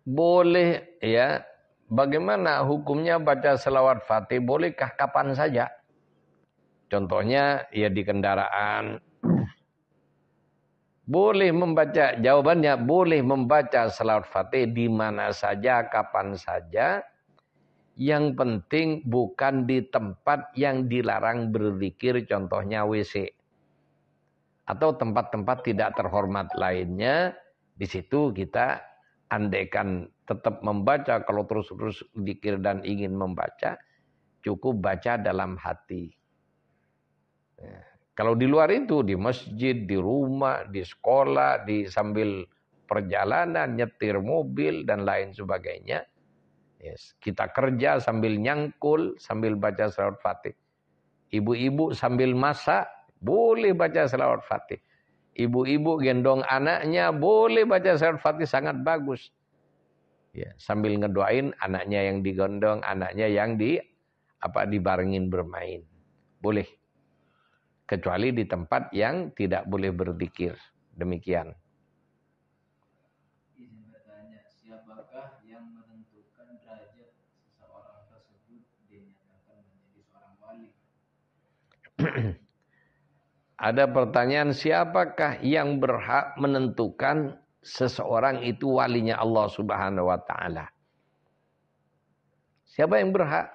Boleh ya. Bagaimana hukumnya baca sholawat Fatih? Bolehkah kapan saja? Contohnya ya di kendaraan. Boleh membaca, jawabannya boleh membaca sholawat Fatih di mana saja, kapan saja. Yang penting bukan di tempat yang dilarang berzikir, contohnya WC. Atau tempat-tempat tidak terhormat lainnya. Di situ kita andaikan tetap membaca, kalau terus-terus zikir dan ingin membaca, cukup baca dalam hati. Ya. Kalau di luar itu, di masjid, di rumah, di sekolah, di sambil perjalanan, nyetir mobil, dan lain sebagainya, yes. Kita kerja sambil nyangkul, sambil baca sholawat Fatih. Ibu-ibu sambil masak, boleh baca sholawat Fatih. Ibu-ibu gendong anaknya, boleh baca sholawat Fatih, sangat bagus. Ya, sambil ngedoain anaknya yang digendong, anaknya yang dibarengin bermain. Boleh. Kecuali di tempat yang tidak boleh berzikir. Demikian. Izin bertanya, siapakah yang menentukan derajat seseorang tersebut dinyatakan menjadi seorang wali? Ada pertanyaan, siapakah yang berhak menentukan seseorang itu walinya Allah Subhanahu wa taala? Siapa yang berhak?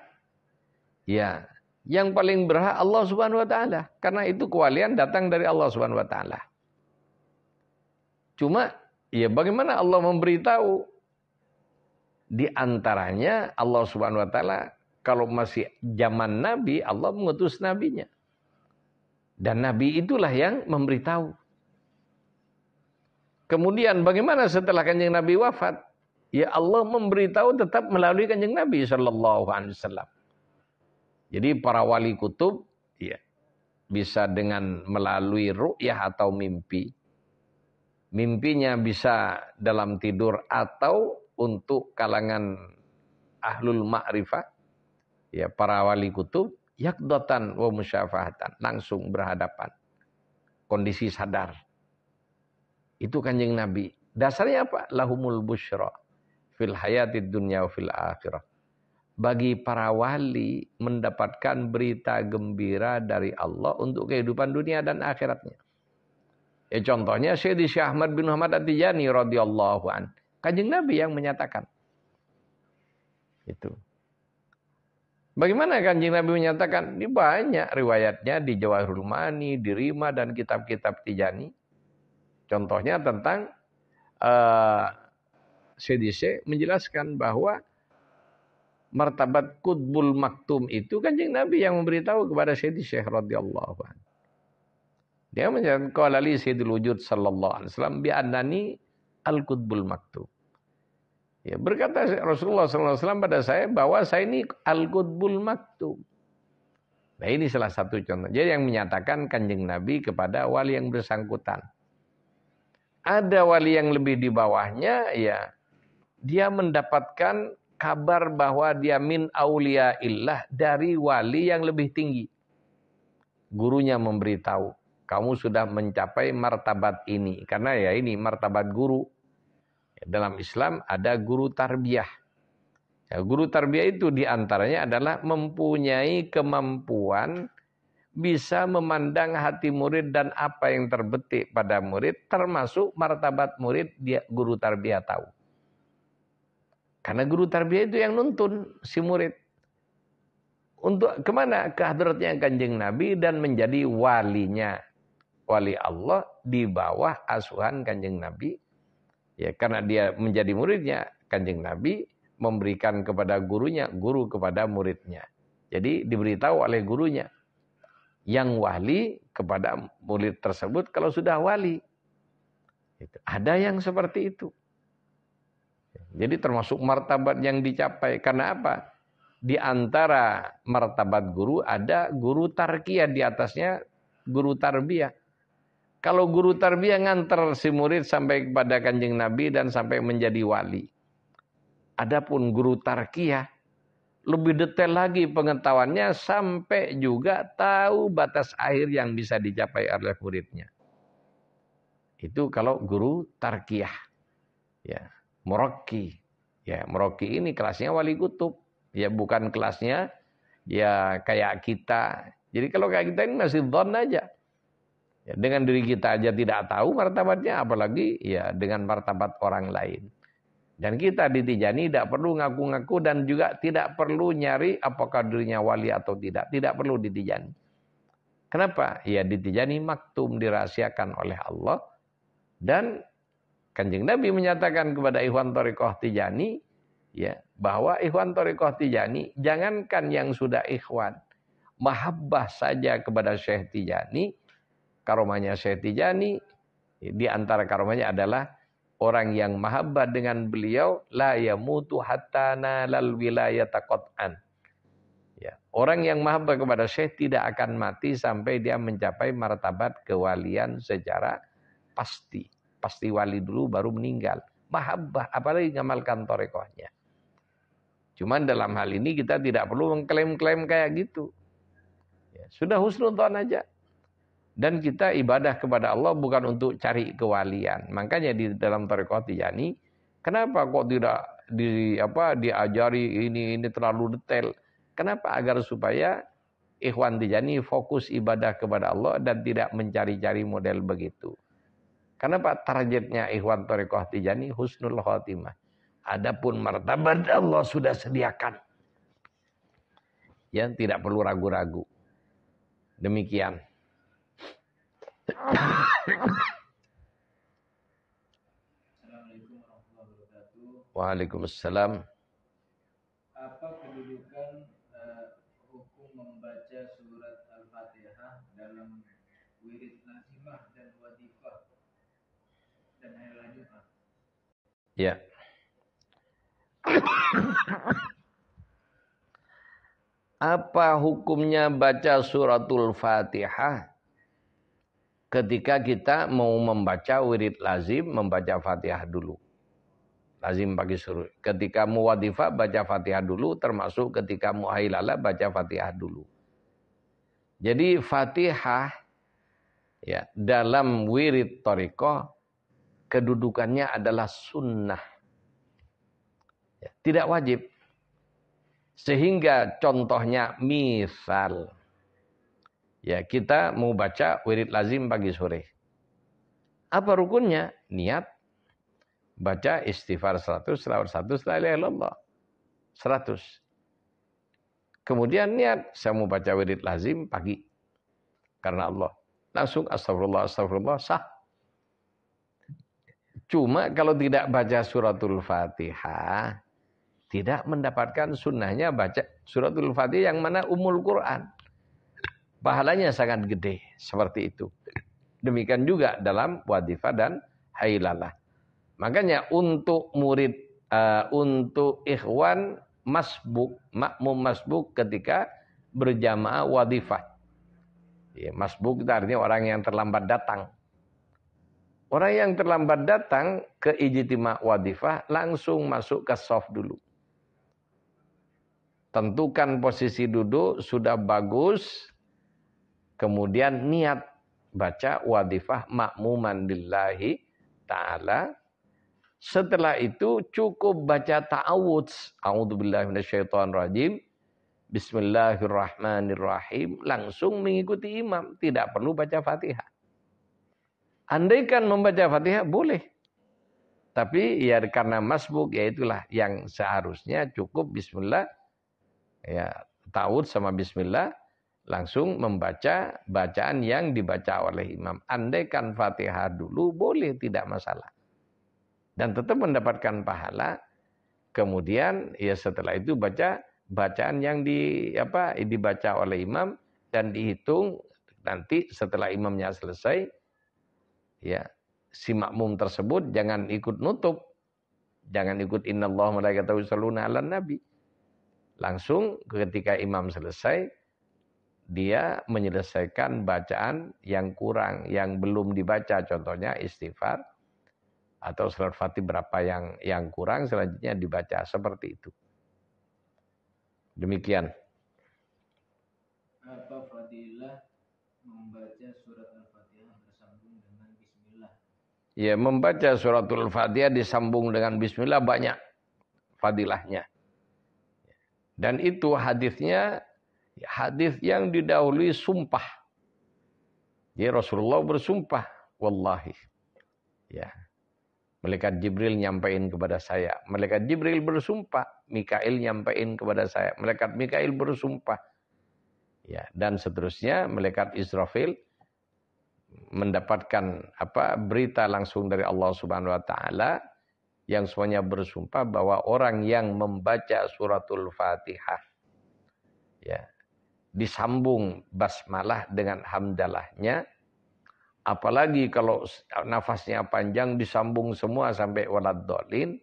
Ya, yang paling berhak Allah Subhanahu wa taala, karena itu kewalian datang dari Allah Subhanahu wa taala. Cuma ya bagaimana Allah memberitahu? Di antaranya Allah Subhanahu wa taala kalau masih zaman Nabi, Allah mengutus nabinya. Dan Nabi itulah yang memberitahu. Kemudian bagaimana setelah Kanjeng Nabi wafat? Ya Allah memberitahu tetap melalui Kanjeng Nabi sallallahu alaihi wasallam. Jadi para wali kutub ya bisa dengan melalui ru'yah atau mimpi. Mimpinya bisa dalam tidur atau untuk kalangan ahlul ma'rifah. Ya para wali kutub yaqdatan wa musyafahatan, langsung berhadapan. Kondisi sadar. Itu Kanjeng Nabi. Dasarnya apa? Lahumul busyra fil hayatid dunya wa fil akhirah. Bagi para wali mendapatkan berita gembira dari Allah untuk kehidupan dunia dan akhiratnya. Ya contohnya Syekh Ahmad bin Muhammad At-Tijani radhiyallahu an. Kanjeng Nabi yang menyatakan. Itu. Bagaimana Kanjeng Nabi menyatakan? Ini banyak riwayatnya di Jawahirul Ma'ani, di Rima dan kitab-kitab Tijani. Contohnya tentang Syekh menjelaskan bahwa martabat Qutbul Maktum itu Kanjeng Nabi yang memberitahu kepada Syekh radhiyallahu anhu. Dia menyatakan qala li Sayyidul Wujud sallallahu alaihi wasallam bi annani al-Qutbul Maktum. Ya, berkata Rasulullah sallallahu alaihi wasallam pada saya bahwa saya ini al-Qutbul Maktum. Nah, ini salah satu contoh. Jadi yang menyatakan Kanjeng Nabi kepada wali yang bersangkutan. Ada wali yang lebih di bawahnya, ya dia mendapatkan kabar bahwa dia min auliyaillah, dari wali yang lebih tinggi. Gurunya memberitahu, kamu sudah mencapai martabat ini. Karena ya ini martabat guru. Dalam Islam ada guru tarbiyah. Ya, guru tarbiyah itu diantaranya adalah mempunyai kemampuan bisa memandang hati murid dan apa yang terbetik pada murid, termasuk martabat murid dia guru tarbiyah tahu. Karena guru tarbiyah itu yang nuntun si murid. Untuk kemana? Ke hadratnya Kanjeng Nabi dan menjadi walinya. Wali Allah di bawah asuhan Kanjeng Nabi. Ya, karena dia menjadi muridnya, Kanjeng Nabi memberikan kepada gurunya, guru kepada muridnya. Jadi diberitahu oleh gurunya. Yang wali kepada murid tersebut kalau sudah wali. Ada yang seperti itu. Jadi termasuk martabat yang dicapai. Karena apa? Di antara martabat guru ada guru tarkiyah, di atasnya guru tarbiyah. Kalau guru tarbiyah nganter si murid sampai kepada Kanjeng Nabi dan sampai menjadi wali. Adapun guru tarkiyah lebih detail lagi pengetahuannya sampai juga tahu batas akhir yang bisa dicapai oleh muridnya. Itu kalau guru tarkiyah. Ya. Muraqi. Ya, muraqi ini kelasnya wali kutub. Ya, bukan kelasnya ya kayak kita. Jadi kalau kayak kita ini masih dhon aja. Ya, dengan diri kita aja tidak tahu martabatnya, apalagi ya dengan martabat orang lain. Dan kita di Tijani tidak perlu ngaku-ngaku dan juga tidak perlu nyari apakah dirinya wali atau tidak. Tidak perlu di Tijani. Kenapa? Ya di Tijani maktum, dirahasiakan oleh Allah. Dan Kanjeng Nabi menyatakan kepada Ikhwan Thariqah Tijani, ya, bahwa Ikhwan Thariqah Tijani, jangankan yang sudah ikhwan, mahabbah saja kepada Syekh Tijani, karomahnya Syekh Tijani, di antara karomahnya adalah orang yang mahabbah dengan beliau, la yamutu hatta nalal wilayata qat'an. Ya, orang yang mahabbah kepada Syekh tidak akan mati sampai dia mencapai martabat kewalian secara pasti. Pasti wali dulu baru meninggal. Mahabbah, apalagi ngamalkan thariqahnya. Cuman dalam hal ini kita tidak perlu mengklaim-klaim kayak gitu. Ya, sudah husnudzon aja. Dan kita ibadah kepada Allah bukan untuk cari kewalian. Makanya di dalam thariqah Tijani, kenapa kok tidak diajari ini terlalu detail? Kenapa? Agar supaya Ikhwan Tijani fokus ibadah kepada Allah dan tidak mencari-cari model begitu. Kenapa? Targetnya Ikhwan Thariqah Tijani husnul khotimah. Adapun martabat Allah sudah sediakan. Ya, tidak perlu ragu-ragu. Demikian. Assalamualaikum warahmatullahi wabarakatuh. Waalaikumsalam. Apa kedudukan hukum membaca surat Al-Fatihah dalam wirid lazimah dan wadifah dan hari Jumat? Ya. Apa hukumnya baca suratul Fatihah ketika kita mau membaca wirid lazim, membaca Fatihah dulu. Lazim pagi suruh. Ketika muwadifah baca Fatihah dulu, termasuk ketika muhailalah baca Fatihah dulu. Jadi Fatihah ya dalam wirid thariqah kedudukannya adalah sunnah. Ya, tidak wajib. Sehingga contohnya misal ya kita mau baca wirid lazim pagi sore. Apa rukunnya? Niat baca istighfar 100, selawat 100, la ilaha illallah 100. Kemudian niat saya mau baca wirid lazim pagi karena Allah. Langsung astagfirullah, astagfirullah, sah. Cuma kalau tidak baca suratul Fatihah, tidak mendapatkan sunnahnya baca suratul Fatihah yang mana umul Quran. Pahalanya sangat gede seperti itu. Demikian juga dalam wadifah dan hailalah. Makanya untuk murid, untuk ikhwan masbuk, makmum masbuk ketika berjamaah wadifah. Ya, masbuk itu artinya orang yang terlambat datang. Orang yang terlambat datang ke ijtima wadifah langsung masuk ke shaf dulu. Tentukan posisi duduk sudah bagus. Kemudian niat baca wadifah makmuman lillahi ta'ala. Setelah itu cukup baca ta'awudz. A'udzubillahi minasyaitonirrajim. Bismillahirrahmanirrahim. Langsung mengikuti imam. Tidak perlu baca Fatihah. Andaikan membaca Fatihah boleh. Tapi ya karena masbuk ya itulah yang seharusnya cukup bismillah. Ya, ta'awudz sama bismillah. Langsung membaca bacaan yang dibaca oleh imam. Andaikan Fatihah dulu boleh, tidak masalah. Dan tetap mendapatkan pahala. Kemudian ya setelah itu baca bacaan yang dibaca oleh imam dan dihitung nanti setelah imamnya selesai ya si makmum tersebut jangan ikut nutup. Jangan ikut innallaha malaikatahu yusholluna 'alan nabi. Langsung ketika imam selesai dia menyelesaikan bacaan yang kurang, yang belum dibaca, contohnya istighfar atau surat Fatih berapa yang kurang, selanjutnya dibaca seperti itu. Demikian. Apa fadilah membaca surat Al-Fatihah bersambung dengan bismillah? Ya, membaca suratul Fatihah disambung dengan bismillah banyak fadilahnya. Dan itu hadisnya hadis yang didahului sumpah. Jadi Rasulullah bersumpah, wallahi. Ya. Malaikat Jibril nyampein kepada saya. Malaikat Jibril bersumpah, Mikail nyampein kepada saya. Malaikat Mikail bersumpah. Ya, dan seterusnya malaikat Israfil mendapatkan berita langsung dari Allah Subhanahu wa taala yang semuanya bersumpah bahwa orang yang membaca suratul Fatihah ya disambung basmalah dengan hamdalahnya, apalagi kalau nafasnya panjang disambung semua sampai waladdallin,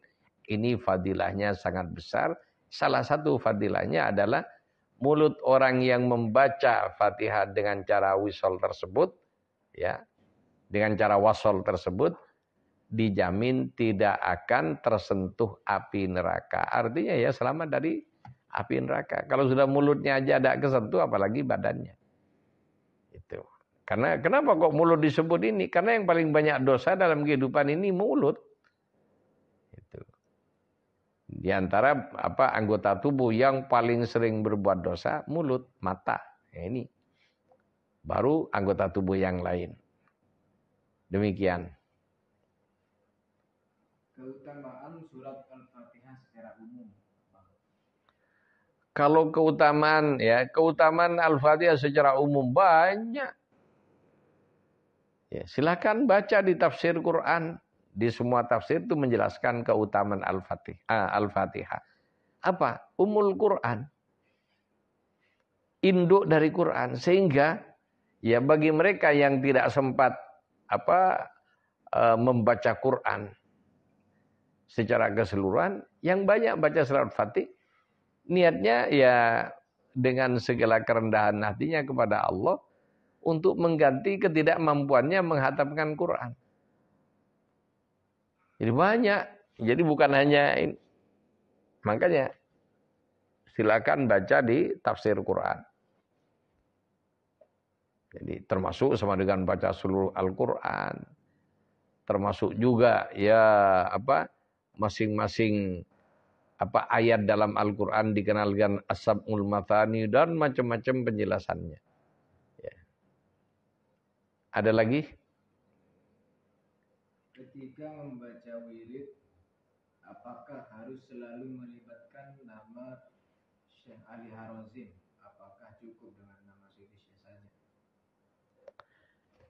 ini fadilahnya sangat besar. Salah satu fadilahnya adalah mulut orang yang membaca Fatihah dengan cara wisol tersebut ya, dengan cara wasol tersebut dijamin tidak akan tersentuh api neraka. Artinya ya selamat dari api neraka. Kalau sudah mulutnya aja ada kesentuh, apalagi badannya. Itu. Karena kenapa kok mulut disebut ini? Karena yang paling banyak dosa dalam kehidupan ini mulut. Itu. Di antara anggota tubuh yang paling sering berbuat dosa, mulut, mata. Ya, ini. Baru anggota tubuh yang lain. Demikian. Keutamaan surat Al-Fatihah secara umum. Kalau keutamaan Al-Fatihah secara umum banyak. Ya, silakan baca di tafsir Quran. Di semua tafsir itu menjelaskan keutamaan Al-Fatihah. Apa? Ummul Quran. Induk dari Quran. Sehingga ya bagi mereka yang tidak sempat membaca Quran secara keseluruhan, yang banyak baca surat Fatih, niatnya ya dengan segala kerendahan hatinya kepada Allah untuk mengganti ketidakmampuannya menghatamkan Quran. Jadi banyak. Jadi bukan hanya ini. Makanya silakan baca di tafsir Quran. Jadi termasuk sama dengan baca seluruh Al-Quran. Termasuk juga masing-masing ayat dalam Al-Quran dikenalkan as-sab'ul mathani dan macam-macam penjelasannya. Ya. Ada lagi? Ketika membaca wirid, apakah harus selalu melibatkan nama Syekh Ali Harazim? Apakah cukup dengan nama Syekh saja?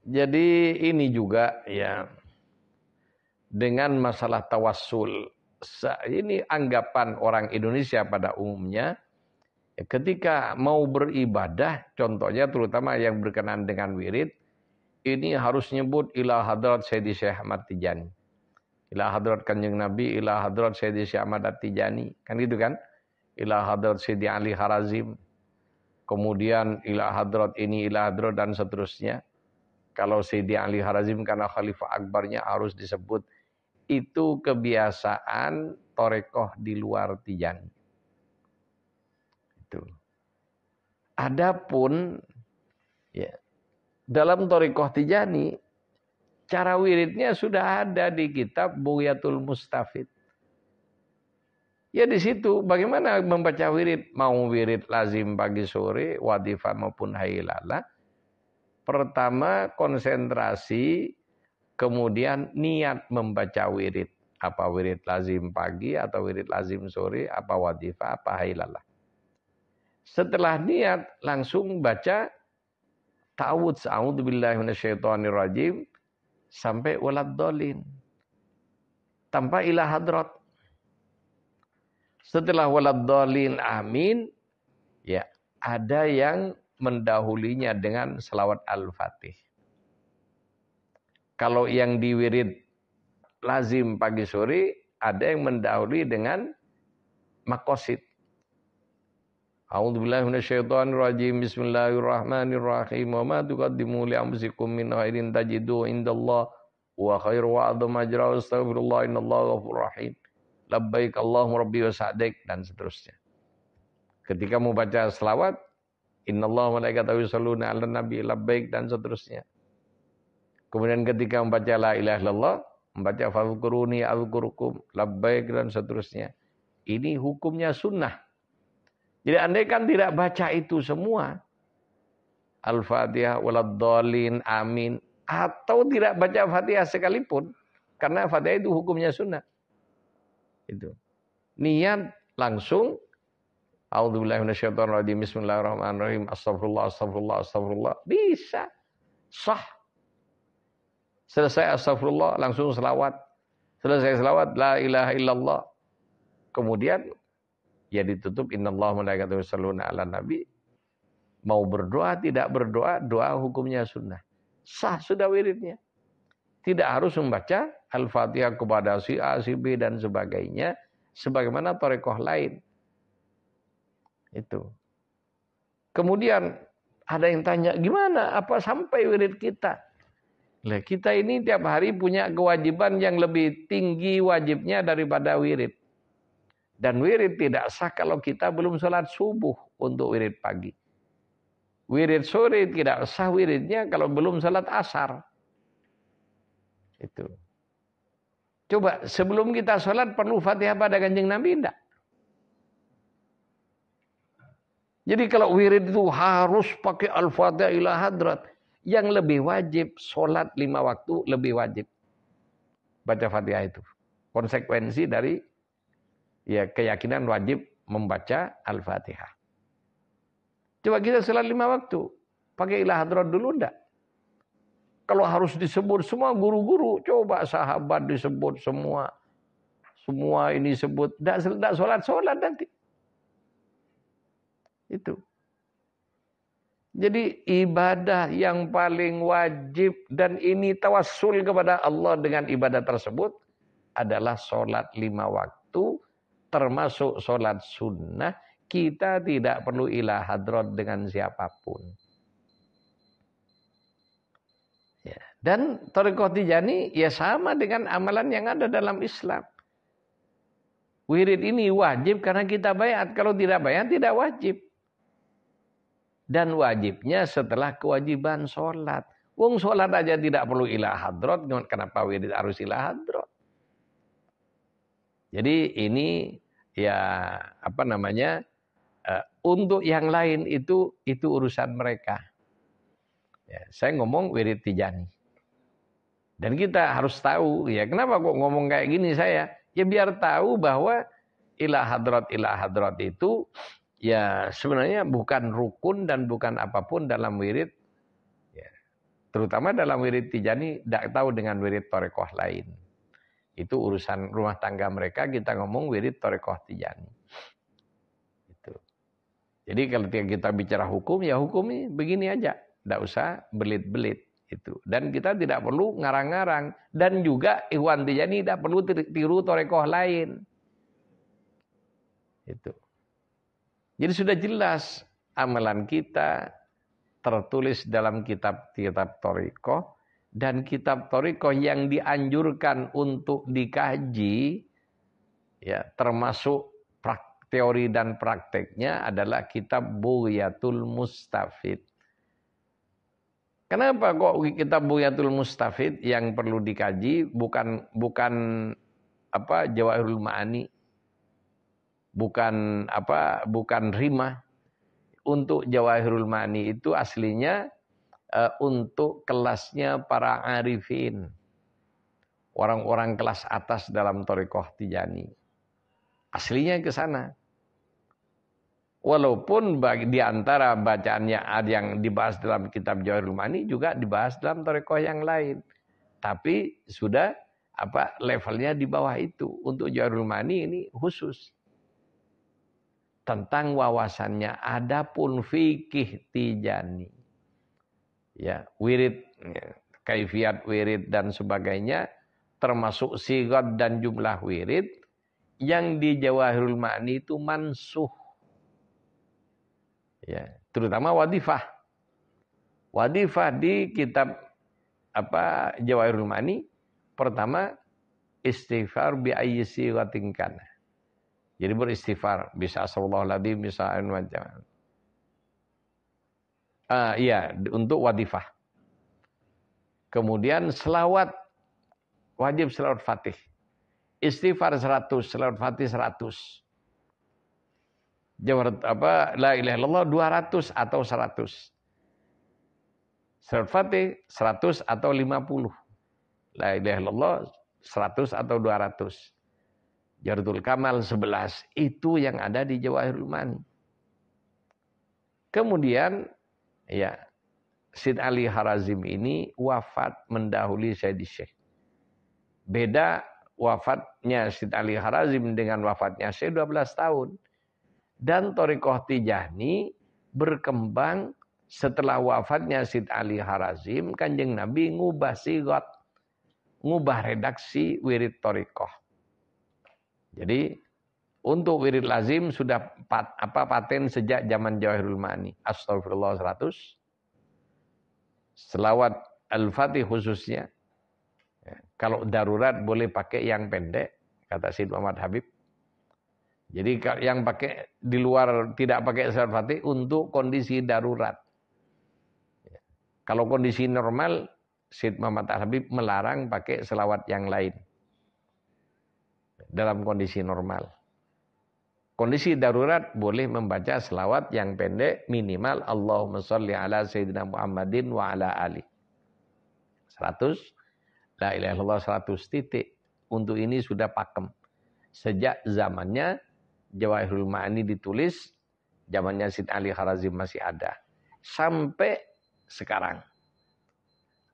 Jadi ini juga ya dengan masalah tawassul. Ini anggapan orang Indonesia pada umumnya, ketika mau beribadah, contohnya terutama yang berkenaan dengan wirid, ini harus nyebut ila hadrat Sayyidi Syekh Ahmad Tijani. Ila hadrat Kanjeng Nabi, ila hadrat Sayyidi Syekh Ahmad Tijani. Kan gitu kan? Ila hadrat Sayyidi Ali Harazim. Kemudian ila hadrat ini, ila hadrat dan seterusnya. Kalau Sayyidi Ali Harazim karena Khalifah Akbarnya harus disebut. Itu kebiasaan torekoh di luar Tijani. Itu. Adapun ya, dalam torekoh Tijani, cara wiridnya sudah ada di kitab Bughyatul Mustafid. Ya di situ bagaimana membaca wirid, mau wirid lazim pagi sore, wadifah maupun haylalah. Pertama konsentrasi, kemudian niat membaca wirid. Apa wirid lazim pagi atau wirid lazim sore, apa wadifah, apa haylalah. Setelah niat langsung baca ta'awudz, a'udzubillahi minasyaitonirrajim sampai waladdallin. Tanpa ila hadrat. Setelah waladdallin amin, ya ada yang mendahulinya dengan selawat Al-Fatih. Kalau yang di wirid lazim pagi sore, ada yang mendahului dengan maqasid. A'udzubillahi minasyaitonirrajim. Bismillahirrahmanirrahim. Wa ma tuqaddimu li anfusikum min khairin tajidu indallah wa khairu wa a'dhamu ajra wa astaghfirullah innallaha ghafurur rahim. Labbaik Allahumma rabbi wa sa'daik dan seterusnya. Ketika mau baca selawat, innallaha malaikatahu yusholluna 'alan nabi, labbaik dan seterusnya. Kemudian ketika membaca la ilaha illallah, membaca fadhkuruni adzkurukum, labbaik dan seterusnya. Ini hukumnya sunnah. Jadi andai kan tidak baca itu semua, Al-Fatihah, waladdallin, amin, atau tidak baca Fatihah sekalipun, karena Fatihah itu hukumnya sunnah. Itu. Niat langsung, a'udzubillahi minasyaitonirrajim, bismillahirrahmanirrahim, astagfirullah, astagfirullah, astagfirullah. Bisa. Sah. Selesai astagfirullah, langsung selawat. Selesai selawat, la ilaha illallah. Kemudian, ya ditutup, innallaha malaikatahu yusholluna 'alan nabi. Mau berdoa, tidak berdoa, doa hukumnya sunnah. Sah sudah wiridnya. Tidak harus membaca Al-Fatihah kepada si A, si B, dan sebagainya. Sebagaimana torekoh lain. Itu. Kemudian ada yang tanya, gimana? Apa sampai wirid kita? Nah, kita ini tiap hari punya kewajiban yang lebih tinggi wajibnya daripada wirid. Dan wirid tidak sah kalau kita belum sholat subuh untuk wirid pagi. Wirid sore tidak sah wiridnya kalau belum sholat asar. Itu. Coba sebelum kita sholat perlu Fatihah pada Kanjeng Nabi enggak? Jadi kalau wirid itu harus pakai Al-Fatihah ila hadrat. Yang lebih wajib sholat 5 waktu lebih wajib. Baca Fatihah itu. Konsekuensi dari ya keyakinan wajib membaca Al-Fatihah. Coba kita sholat 5 waktu. Pakai ila hadrat dulu enggak? Kalau harus disebut semua guru-guru, coba sahabat disebut semua. Semua ini sebut. Enggak sholat nanti. Itu. Jadi ibadah yang paling wajib dan ini tawassul kepada Allah dengan ibadah tersebut adalah sholat 5 waktu termasuk sholat sunnah. Kita tidak perlu ila hadrat dengan siapapun. Ya. Dan Thariqah Tijani ya sama dengan amalan yang ada dalam Islam. Wirid ini wajib karena kita bayat. Kalau tidak bayat tidak wajib. Dan wajibnya setelah kewajiban sholat. Wong sholat aja tidak perlu ila hadrat, kenapa wirid harus ila hadrat? Jadi ini ya apa namanya, untuk yang lain itu urusan mereka. Ya, saya ngomong wirid Tijani. Dan kita harus tahu ya kenapa kok ngomong kayak gini saya? Ya biar tahu bahwa ila hadrat itu ya sebenarnya bukan rukun dan bukan apapun dalam wirid. Ya, terutama dalam wirid Tijani tidak tahu dengan wirid Thariqah lain. Itu urusan rumah tangga mereka, kita ngomong wirid Thariqah Tijani. Itu. Jadi kalau kita bicara hukum, ya hukumnya begini aja. Tidak usah belit-belit. Itu. Dan kita tidak perlu ngarang-ngarang. Dan juga Ikhwan Tijani tidak perlu tiru Thariqah lain. Itu. Jadi sudah jelas amalan kita tertulis dalam kitab-kitab Thariqah. Dan kitab Thariqah yang dianjurkan untuk dikaji, ya, termasuk teori dan prakteknya adalah kitab Bughyatul Mustafid. Kenapa kok kitab Bughyatul Mustafid yang perlu dikaji bukan Jawahirul Ma'ani, bukan Rimah. Untuk Jawahirul Ma'ani itu aslinya untuk kelasnya para arifin, orang-orang kelas atas dalam Thariqah Tijani. Aslinya ke sana. Walaupun di antara bacaannya ada yang dibahas dalam kitab Jawahirul Ma'ani juga dibahas dalam Thariqah yang lain. Tapi sudah levelnya di bawah itu. Untuk Jawahirul Ma'ani ini khusus. Tentang wawasannya. Adapun fikih Tijani. Ya, wirid, kaifiat wirid dan sebagainya, termasuk sigat dan jumlah wirid, yang di Jawahirul Ma'ani itu mansuh. Ya, terutama wadifah. Wadifah di kitab Jawahirul Ma'ani, pertama istighfar bi ayyi sighatin kana. Jadi beristighfar, bisa sallallahu alaihi bisa macam. Iya, untuk wadifah. Kemudian selawat, wajib selawat fatih. Istighfar 100, selawat fatih 100. La ilaha illallah 200 atau 100. Selawat fatih 100 atau 50. La ilaha illallah 100 atau 200. Jawharatul Kamal 11. Itu yang ada di Jawahirul Ma'ani. Kemudian ya, Syed Ali Harazim ini wafat mendahului Sayyidi Syekh. Beda wafatnya Syed Ali Harazim dengan wafatnya Syekh 12 tahun. Dan Thariqah Tijani berkembang setelah wafatnya Syed Ali Harazim, Kanjeng Nabi ngubah sigat, ngubah redaksi wirid Thariqah. Jadi untuk wirid lazim sudah paten sejak zaman Jawahirul Ma'ani. Astagfirullah 100. Selawat Al-Fatih khususnya. Ya, kalau darurat boleh pakai yang pendek, kata Syed Muhammad Habib. Jadi yang pakai di luar tidak pakai selawat Fatih untuk kondisi darurat. Ya. Kalau kondisi normal, Syed Muhammad Habib melarang pakai selawat yang lain. Dalam kondisi normal. Kondisi darurat boleh membaca selawat yang pendek minimal Allahumma sholli ala Sayyidina Muhammadin wa ala ali. 100. La ilaha illallah 100 titik. Untuk ini sudah pakem. Sejak zamannya Jawahirul Ma'ani ditulis Zamannya Syed Ali Harazim masih ada. Sampai sekarang.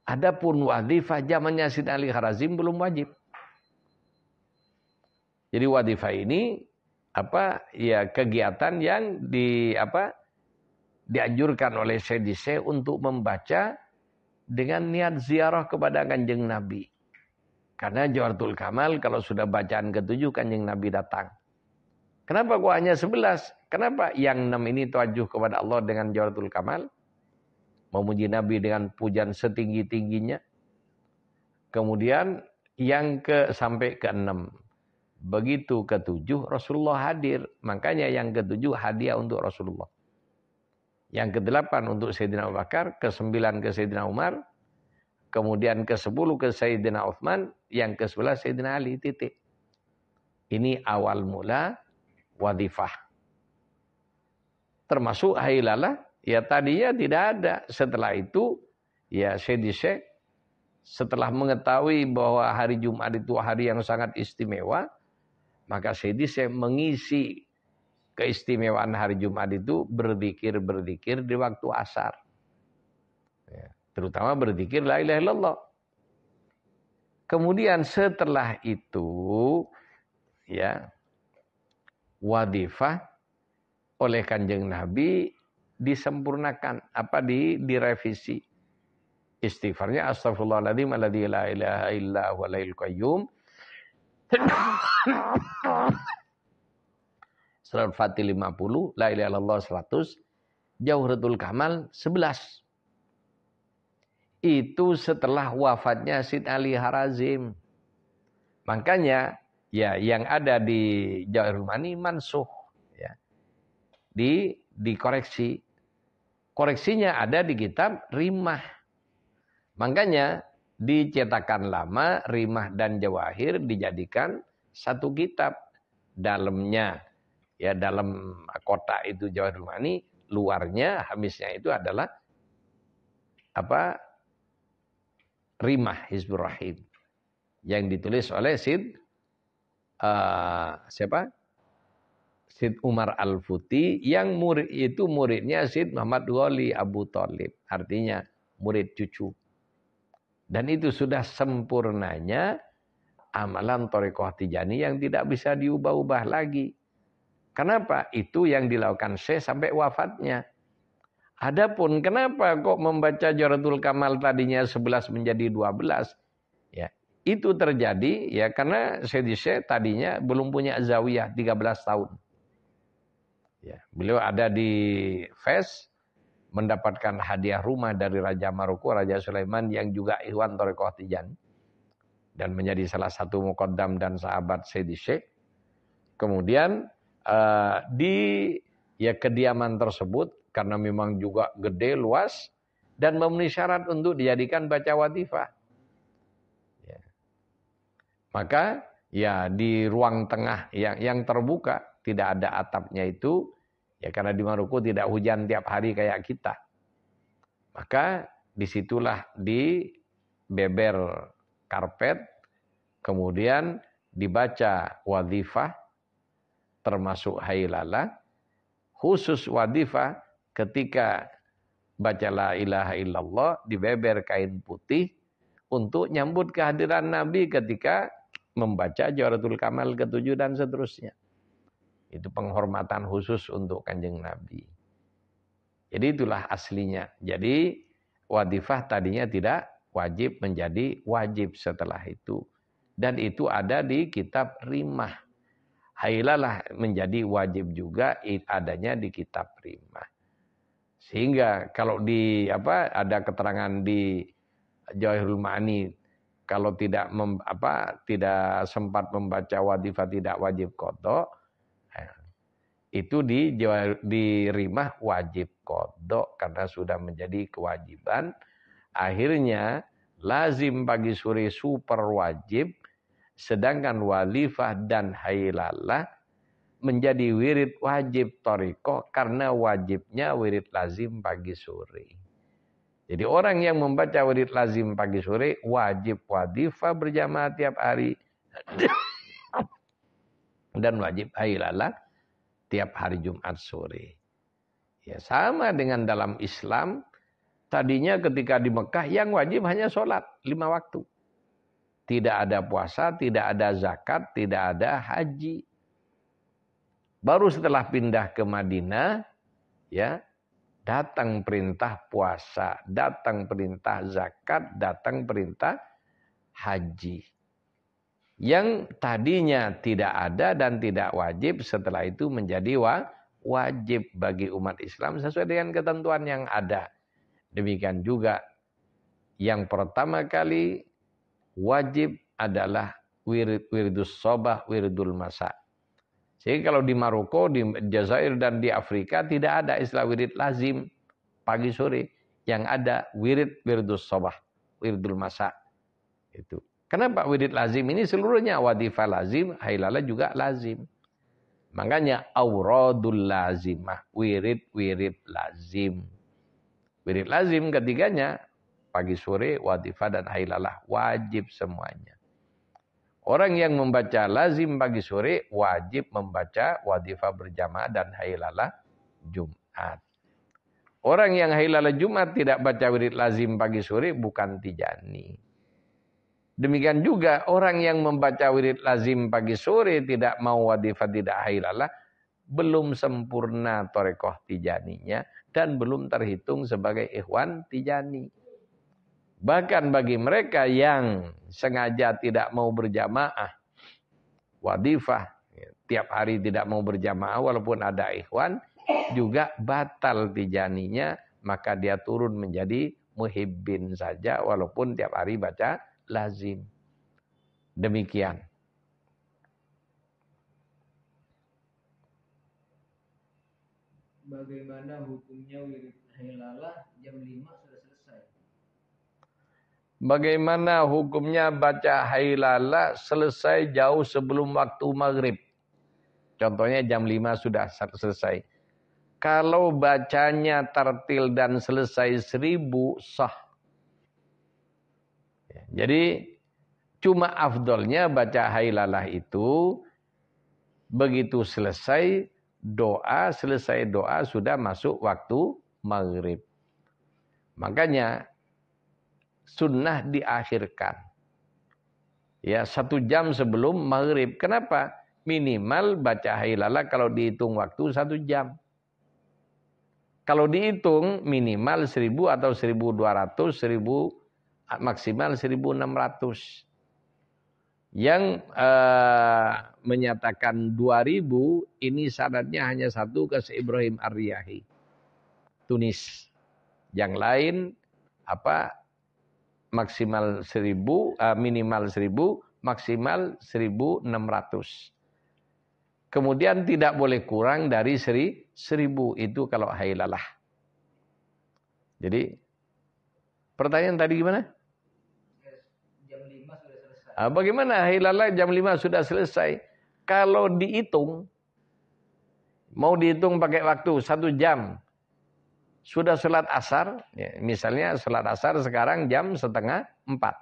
Adapun wadifah zamannya Syed Ali Harazim belum wajib. Jadi wadifah ini kegiatan yang dianjurkan oleh Syed untuk membaca dengan niat ziarah kepada Kanjeng Nabi. Karena Jawharatul Kamal kalau sudah bacaan ke-7 Kanjeng Nabi datang. Kenapa kok hanya 11? Kenapa yang 6 ini tawajuh kepada Allah dengan Jawharatul Kamal? Memuji Nabi dengan pujian setinggi-tingginya. Kemudian yang sampai ke-6. Begitu ke-7 Rasulullah hadir. Makanya yang ke-7 hadiah untuk Rasulullah. Yang ke-8 untuk Sayyidina Abu Bakar. Ke-9 ke Sayyidina Umar. Kemudian ke-10 ke Sayyidina Uthman. Yang ke-11 Sayyidina Ali. Titik. Ini awal mula wadifah. Termasuk hailalah. Ya tadinya tidak ada. Setelah itu ya Syekh setelah mengetahui bahwa hari Jumat itu hari yang sangat istimewa. Maka Syekh mengisi keistimewaan hari Jumat itu berzikir di waktu asar. Ya, terutama berzikir la ilaha illallah. Kemudian setelah itu ya wadifah oleh Kanjeng Nabi disempurnakan, direvisi. Istighfarnya astagfirullahaladzim alladzi la ilaha illa huwal hayyul qayyum. Surat Fatih 50, la ilaha illallah 100, Jawharatul Kamal 11. Itu setelah wafatnya Syed Ali Harazim. Makanya ya yang ada di Jawahirul Ma'ani mansuh ya. Dikoreksi. Koreksinya ada di kitab Rimah. Makanya di cetakan lama Rimah dan Jawahir dijadikan satu kitab. Dalamnya ya dalam kotak itu Jawahirul Ma'ani, luarnya hamisnya itu adalah Rimah Hizbur Rahim yang ditulis oleh Syed Umar Al-Futi yang muridnya Syed Muhammad Wali Abu Thalib, artinya murid cucu. Dan itu sudah sempurnanya amalan Thariqah Tijaniyah yang tidak bisa diubah-ubah lagi. Kenapa? Itu yang dilakukan Syekh sampai wafatnya. Adapun kenapa kok membaca Jawharatul Kamal tadinya 11 menjadi 12? Ya, itu terjadi ya karena Syekh tadinya belum punya zawiyah 13 tahun. Ya, beliau ada di Fes mendapatkan hadiah rumah dari Raja Maroko, Raja Sulaiman yang juga ikhwan Thariqah Tijaniyah dan menjadi salah satu muqaddam dan sahabat Syekh. Kemudian di kediaman tersebut karena memang juga gede, luas, dan memenuhi syarat untuk dijadikan baca wadifah. Ya. Maka ya di ruang tengah yang terbuka, tidak ada atapnya itu, ya karena di Maroko tidak hujan tiap hari kayak kita. Maka disitulah di beber karpet, kemudian dibaca wadifah, termasuk hailalah, khusus wadifah, ketika baca la ilaha illallah dibeber kain putih untuk nyambut kehadiran Nabi ketika membaca Jawharatul Kamal ke-7 dan seterusnya. Itu penghormatan khusus untuk Kanjeng Nabi. Jadi itulah aslinya. Jadi wadifah tadinya tidak wajib menjadi wajib setelah itu. Dan itu ada di kitab Rimah. Hailalah menjadi wajib juga adanya di kitab Rimah. Sehingga kalau ada keterangan di Jawahirul Ma'ani kalau tidak sempat membaca wadifah tidak wajib qadha, itu di Rimah wajib qadha karena sudah menjadi kewajiban. Akhirnya lazim pagi sore super wajib, sedangkan wadifah dan hailalah menjadi wirid wajib thariqah karena wajibnya wirid lazim pagi sore. Jadi orang yang membaca wirid lazim pagi sore wajib wadifah berjamaah tiap hari dan wajib hailalah tiap hari Jumat sore. Ya, sama dengan dalam Islam, tadinya ketika di Mekah yang wajib hanya sholat 5 waktu. Tidak ada puasa, tidak ada zakat, tidak ada haji. Baru setelah pindah ke Madinah, ya, datang perintah puasa, datang perintah zakat, datang perintah haji. Yang tadinya tidak ada dan tidak wajib, setelah itu menjadi wajib bagi umat Islam sesuai dengan ketentuan yang ada. Demikian juga yang pertama kali wajib adalah wiridus sobah, wiridul masa. Jadi kalau di Maroko, di Jazair dan di Afrika tidak ada istilah wirid lazim pagi sore. Yang ada wiridus sobah, wiridul masa. Itu. Kenapa wirid lazim ini seluruhnya wadifah lazim, hailalah juga lazim. Makanya auradul lazimah, wirid lazim. Wirid lazim ketiganya pagi sore, wadifah dan hailalah wajib semuanya. Orang yang membaca lazim pagi sore wajib membaca wadifah berjamaah dan hailalah Jumat. Orang yang hailalah Jumat tidak baca wirid lazim pagi sore bukan tijani. Demikian juga orang yang membaca wirid lazim pagi sore tidak mau wadifah tidak hailalah belum sempurna torekoh tijaninya dan belum terhitung sebagai ikhwan tijani. Bahkan bagi mereka yang sengaja tidak mau berjamaah wadifah, tiap hari tidak mau berjamaah walaupun ada ikhwan, juga batal tijaninya, maka dia turun menjadi muhibbin saja walaupun tiap hari baca lazim. Demikian. Bagaimana hukumnya wirid hailalah jam 5 sudah selesai? Bagaimana hukumnya baca hailalah selesai jauh sebelum waktu maghrib? Contohnya jam 5 sudah selesai. Kalau bacanya tartil dan selesai 1000 sah. Jadi cuma afdolnya baca hailalah itu begitu selesai doa sudah masuk waktu maghrib. Makanya sunnah diakhirkan. Ya, 1 jam sebelum maghrib. Kenapa? Minimal baca hailalah kalau dihitung waktu 1 jam. Kalau dihitung minimal 1000 atau 1200, 1000 maksimal 1600. Yang menyatakan 2000 ini syaratnya hanya satu, ke Ibrahim Ar-Riyahi, Tunis. Yang lain maksimal 1000, minimal 1000, maksimal 1600. Kemudian tidak boleh kurang dari 1000 itu kalau hailalah. Jadi pertanyaan tadi gimana? Jam 5 sudah selesai. Bagaimana hailalah jam 5 sudah selesai? Kalau dihitung, mau dihitung pakai waktu 1 jam. Sudah sholat asar, ya, misalnya sholat asar sekarang jam 3:30.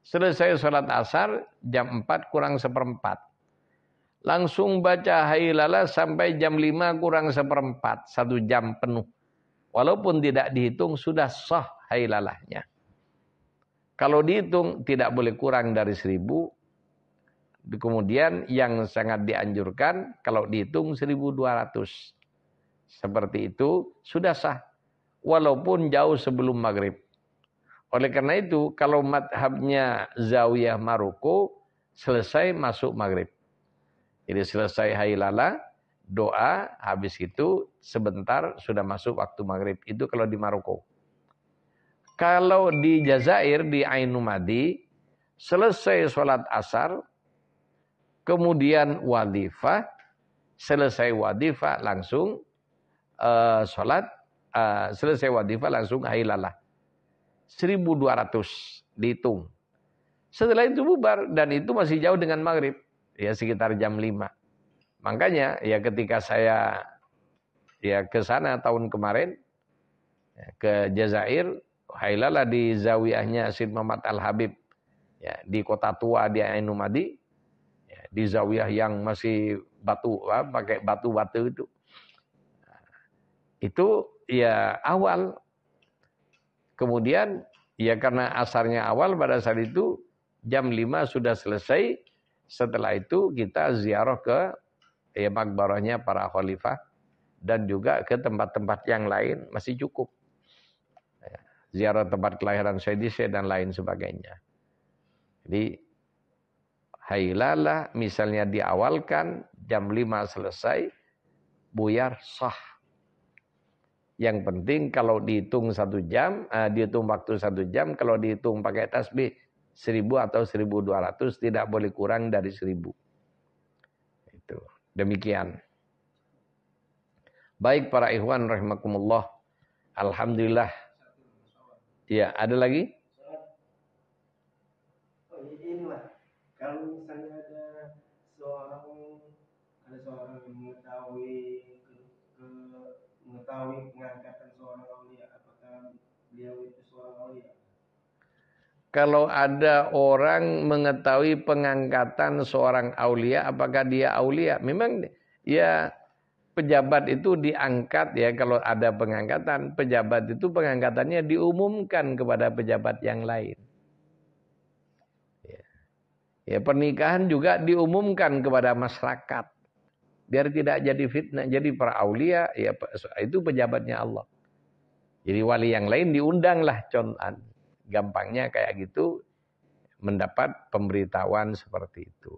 Selesai sholat asar jam 4 kurang 1/4. Langsung baca hailalah sampai jam 5 kurang 1/4, 1 jam penuh. Walaupun tidak dihitung sudah sah hailalahnya. Kalau dihitung tidak boleh kurang dari 1000. Kemudian yang sangat dianjurkan kalau dihitung 1200. Seperti itu sudah sah. Walaupun jauh sebelum maghrib. Oleh karena itu kalau madhabnya Zawiyah Maroko selesai masuk maghrib. Jadi selesai hailalah, doa, habis itu sebentar sudah masuk waktu maghrib. Itu kalau di Maroko. Kalau di Jazair, di Ainu Madi, selesai sholat asar, kemudian wadifah, selesai wadifah langsung sholat, selesai wadifah langsung hailalah. 1200 dihitung. Setelah itu bubar dan itu masih jauh dengan maghrib. Ya sekitar jam 5. Makanya ya ketika saya ya ke sana tahun kemarin ya, ke Jazair, hailalah di zawiyahnya Syed Muhammad Al-Habib ya, di Kota Tua di Ainu Madi ya, di zawiyah yang masih pakai batu-batu itu. Itu ya awal. Kemudian ya karena asarnya awal, pada saat itu jam 5 sudah selesai. Setelah itu kita ziarah ke ya makbarahnya para khalifah dan juga ke tempat-tempat yang lain masih cukup. Ziarah tempat kelahiran Sayyidina dan lain sebagainya. Jadi Hailalah misalnya diawalkan jam 5 selesai, buyar sah. Yang penting kalau dihitung 1 jam, dihitung waktu 1 jam, kalau dihitung pakai tasbih 1000 atau 1200 tidak boleh kurang dari 1000. Itu. Demikian. Baik para ikhwan rahimakumullah. Alhamdulillah. Ya, ada lagi? Kalau misalnya ada seorang yang mengetahui pengangkatan seorang aulia, apakah beliau itu seorang aulia? Kalau ada orang mengetahui pengangkatan seorang aulia, apakah dia aulia? Memang ya pejabat itu diangkat ya, kalau ada pengangkatan, pejabat itu pengangkatannya diumumkan kepada pejabat yang lain. Ya, pernikahan juga diumumkan kepada masyarakat. Biar tidak jadi fitnah. Jadi para aulia, ya itu pejabatnya Allah. Jadi wali yang lain diundanglah contohan. Gampangnya kayak gitu, mendapat pemberitahuan seperti itu.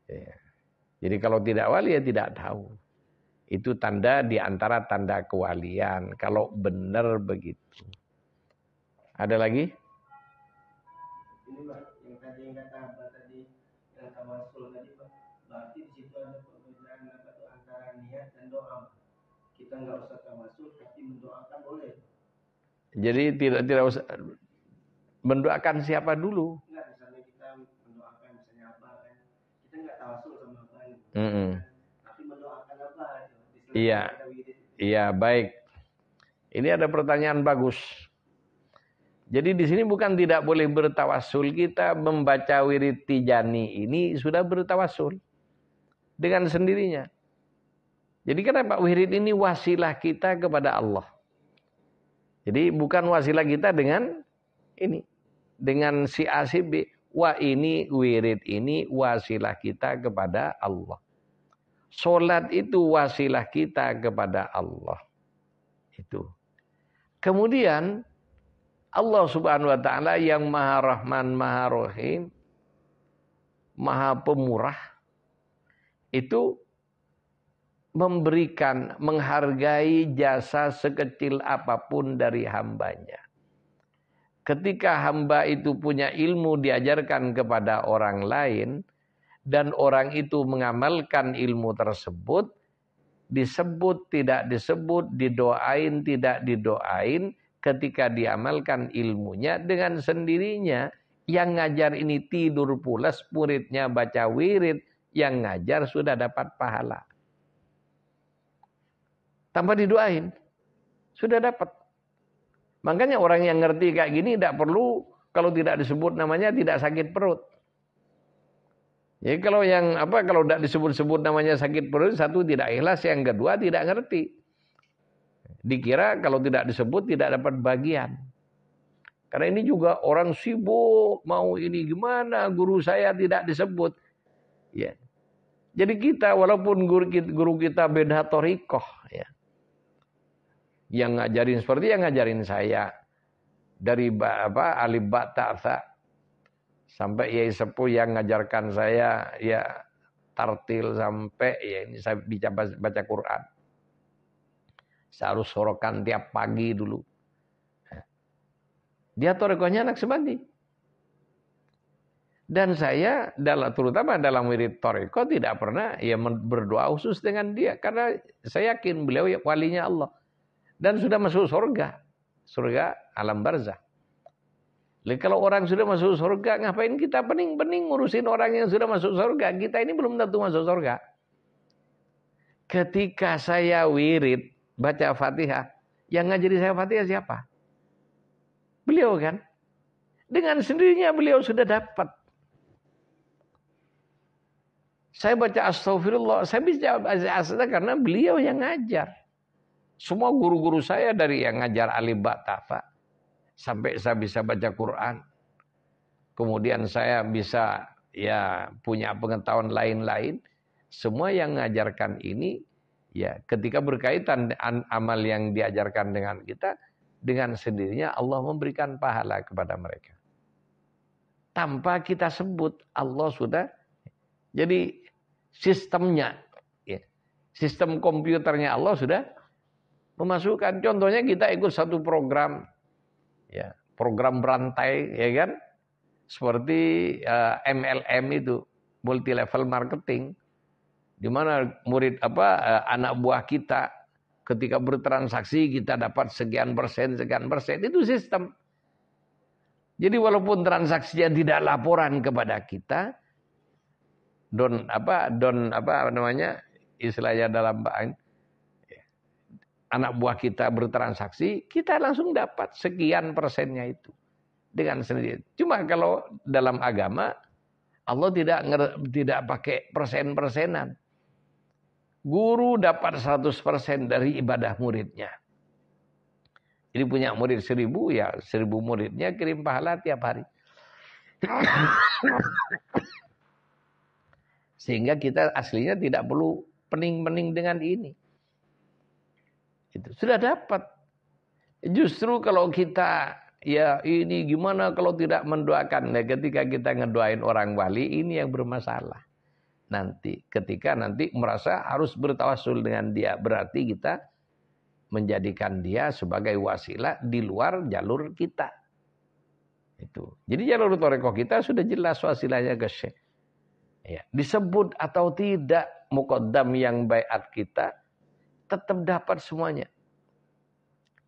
Ya. Jadi kalau tidak wali ya tidak tahu. Itu tanda di antara tanda kewalian. Kalau benar begitu. Ada lagi? Ini Pak, yang tadi yang kata Abah tadi, yang tawasul tadi Pak, berarti di situ ada perbedaan apa tuh antara niat dan doa. Kita nggak usah tawasul, tapi mendoakan boleh. Jadi tidak usah mendoakan siapa dulu? Enggak, misalnya kita mendoakan misalnya apa kan, kita nggak tawasul sama apa gitu. Tapi mendoakan apa? Iya, iya baik. Ini ada pertanyaan bagus. Jadi di sini bukan tidak boleh bertawasul, kita membaca wirid Tijani ini sudah bertawasul dengan sendirinya. Jadi kenapa wirid ini wasilah kita kepada Allah. Jadi bukan wasilah kita dengan ini, dengan si A si B. Wah ini wirid ini wasilah kita kepada Allah. Salat itu wasilah kita kepada Allah. Itu. Kemudian Allah Subhanahu wa taala yang Maha Rahman, Maha Rahim, Maha Pemurah itu memberikan, menghargai jasa sekecil apapun dari hambanya. Ketika hamba itu punya ilmu diajarkan kepada orang lain dan orang itu mengamalkan ilmu tersebut, disebut tidak disebut, didoain tidak didoain, ketika diamalkan ilmunya dengan sendirinya, yang ngajar ini tidur pulas, muridnya baca wirid, yang ngajar sudah dapat pahala. Tanpa didoain, sudah dapat. Makanya orang yang ngerti kayak gini tidak perlu, kalau tidak disebut namanya tidak sakit perut. Jadi kalau kalau tidak disebut-sebut namanya sakit perut, satu tidak ikhlas, yang kedua tidak ngerti. Dikira kalau tidak disebut tidak dapat bagian. Karena ini juga orang sibuk, mau ini gimana, guru saya tidak disebut. Ya. Jadi kita walaupun guru kita beda thariqah ya. Yang ngajarin seperti yang ngajarin saya. Dari alif ba ta tha sampai yai sepuh yang ngajarkan saya ya tartil sampai ya ini saya baca Quran. Saya harus sorokan tiap pagi dulu. Dia thariqahnya Naqsabandi. Dan saya terutama dalam wirid thariqah tidak pernah berdoa khusus dengan dia. Karena saya yakin beliau walinya Allah. Dan sudah masuk surga. Surga alam barzah. Jadi kalau orang sudah masuk surga, ngapain kita pening-pening ngurusin orang yang sudah masuk surga? Kita ini belum tentu masuk surga. Ketika saya wirid, baca Fatihah, yang ngajari saya Fatihah siapa? Beliau kan? Dengan sendirinya beliau sudah dapat. Saya baca astagfirullah, saya bisa astagfirullah karena beliau yang ngajar. Semua guru-guru saya dari yang ngajar alif ba ta tha sampai saya bisa baca Quran. Kemudian saya bisa ya punya pengetahuan lain-lain. Semua yang mengajarkan ini ya ketika berkaitan amal yang diajarkan dengan kita, dengan sendirinya Allah memberikan pahala kepada mereka. Tanpa kita sebut, Allah sudah. Jadi sistemnya, ya, sistem komputernya Allah sudah memasukkan. Contohnya kita ikut satu program, ya, program berantai, ya kan? Seperti MLM itu, multi level marketing, di mana murid anak buah kita ketika bertransaksi kita dapat sekian persen, itu sistem. Jadi walaupun transaksinya tidak laporan kepada kita, istilahnya dalam anak buah kita bertransaksi, kita langsung dapat sekian persennya itu dengan sendiri. Cuma kalau dalam agama Allah tidak pakai persen-persenan. Guru dapat 100% dari ibadah muridnya. Jadi punya murid 1000, ya 1000 muridnya kirim pahala tiap hari. Sehingga kita aslinya tidak perlu pening-pening dengan ini. Itu sudah dapat. Justru kalau kita ya ini gimana kalau tidak mendoakan. Nah, ketika kita ngedoain orang wali ini yang bermasalah. Ketika merasa harus bertawasul dengan dia, berarti kita menjadikan dia sebagai wasilah di luar jalur kita. Itu. Jadi jalur thariqah kita sudah jelas wasilahnya ke Syekh. Ya, disebut atau tidak muqaddam yang baiat kita tetap dapat semuanya.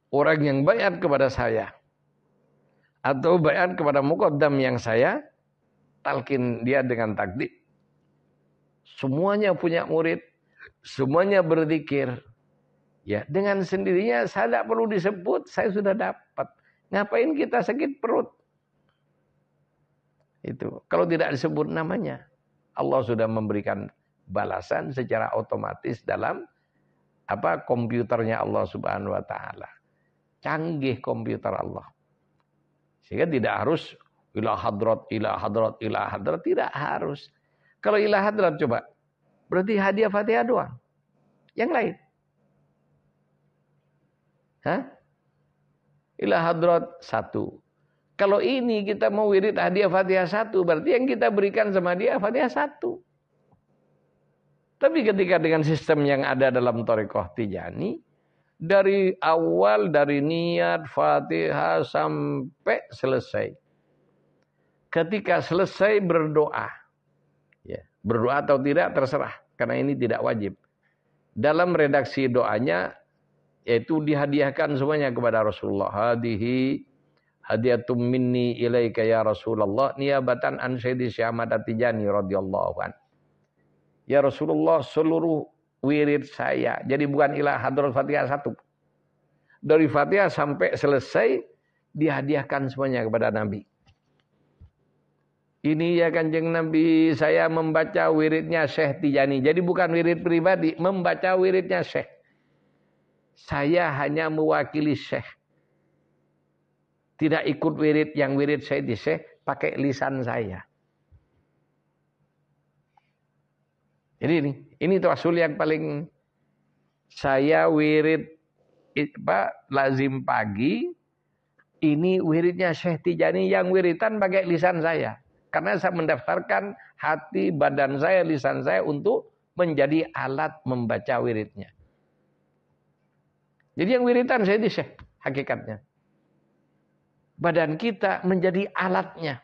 Orang yang baiat kepada saya atau baiat kepada muqaddam yang saya talkin dia dengan takdir. Semuanya punya murid, semuanya berzikir. Ya, dengan sendirinya saya tidak perlu disebut, saya sudah dapat. Ngapain kita sakit perut? Itu. Kalau tidak disebut namanya, Allah sudah memberikan balasan secara otomatis dalam komputernya Allah Subhanahu wa taala. Canggih komputer Allah. Sehingga tidak harus ila hadrat, tidak harus. Kalau ila hadrat coba, berarti hadiah Fatihah doang. Yang lain. Ila hadrat 1. Kalau ini kita mau wirid hadiah Fatihah 1, berarti yang kita berikan sama dia Fatihah 1. Tapi ketika dengan sistem yang ada dalam thariqah Tijani, dari awal, dari niat Fatihah sampai selesai. Ketika selesai berdoa. Ya, berdoa atau tidak terserah, karena ini tidak wajib. Dalam redaksi doanya, yaitu dihadiahkan semuanya kepada Rasulullah. Hadihi hadiatum minni ilaika ya Rasulullah niyabatan an Sayyidi Syekh Ahmad At-Tijani radhiyallahu an. Ya Rasulullah, seluruh wirid saya, jadi bukan ila hadrat Fatihah 1. Dari Fatihah sampai selesai dihadiahkan semuanya kepada Nabi. Ini ya Kanjeng Nabi, saya membaca wiridnya Syekh Tijani. Jadi bukan wirid pribadi, membaca wiridnya Syekh. Saya hanya mewakili Syekh. Tidak ikut wirid yang wirid saya di Syekh, pakai lisan saya. Jadi ini tawasul yang paling saya wirid lazim pagi, ini wiridnya Syekh Tijani yang wiridan pakai lisan saya. Karena saya mendaftarkan hati, badan saya, lisan saya untuk menjadi alat membaca wiridnya. Jadi yang wiridan saya di Syekh, hakikatnya. Badan kita menjadi alatnya.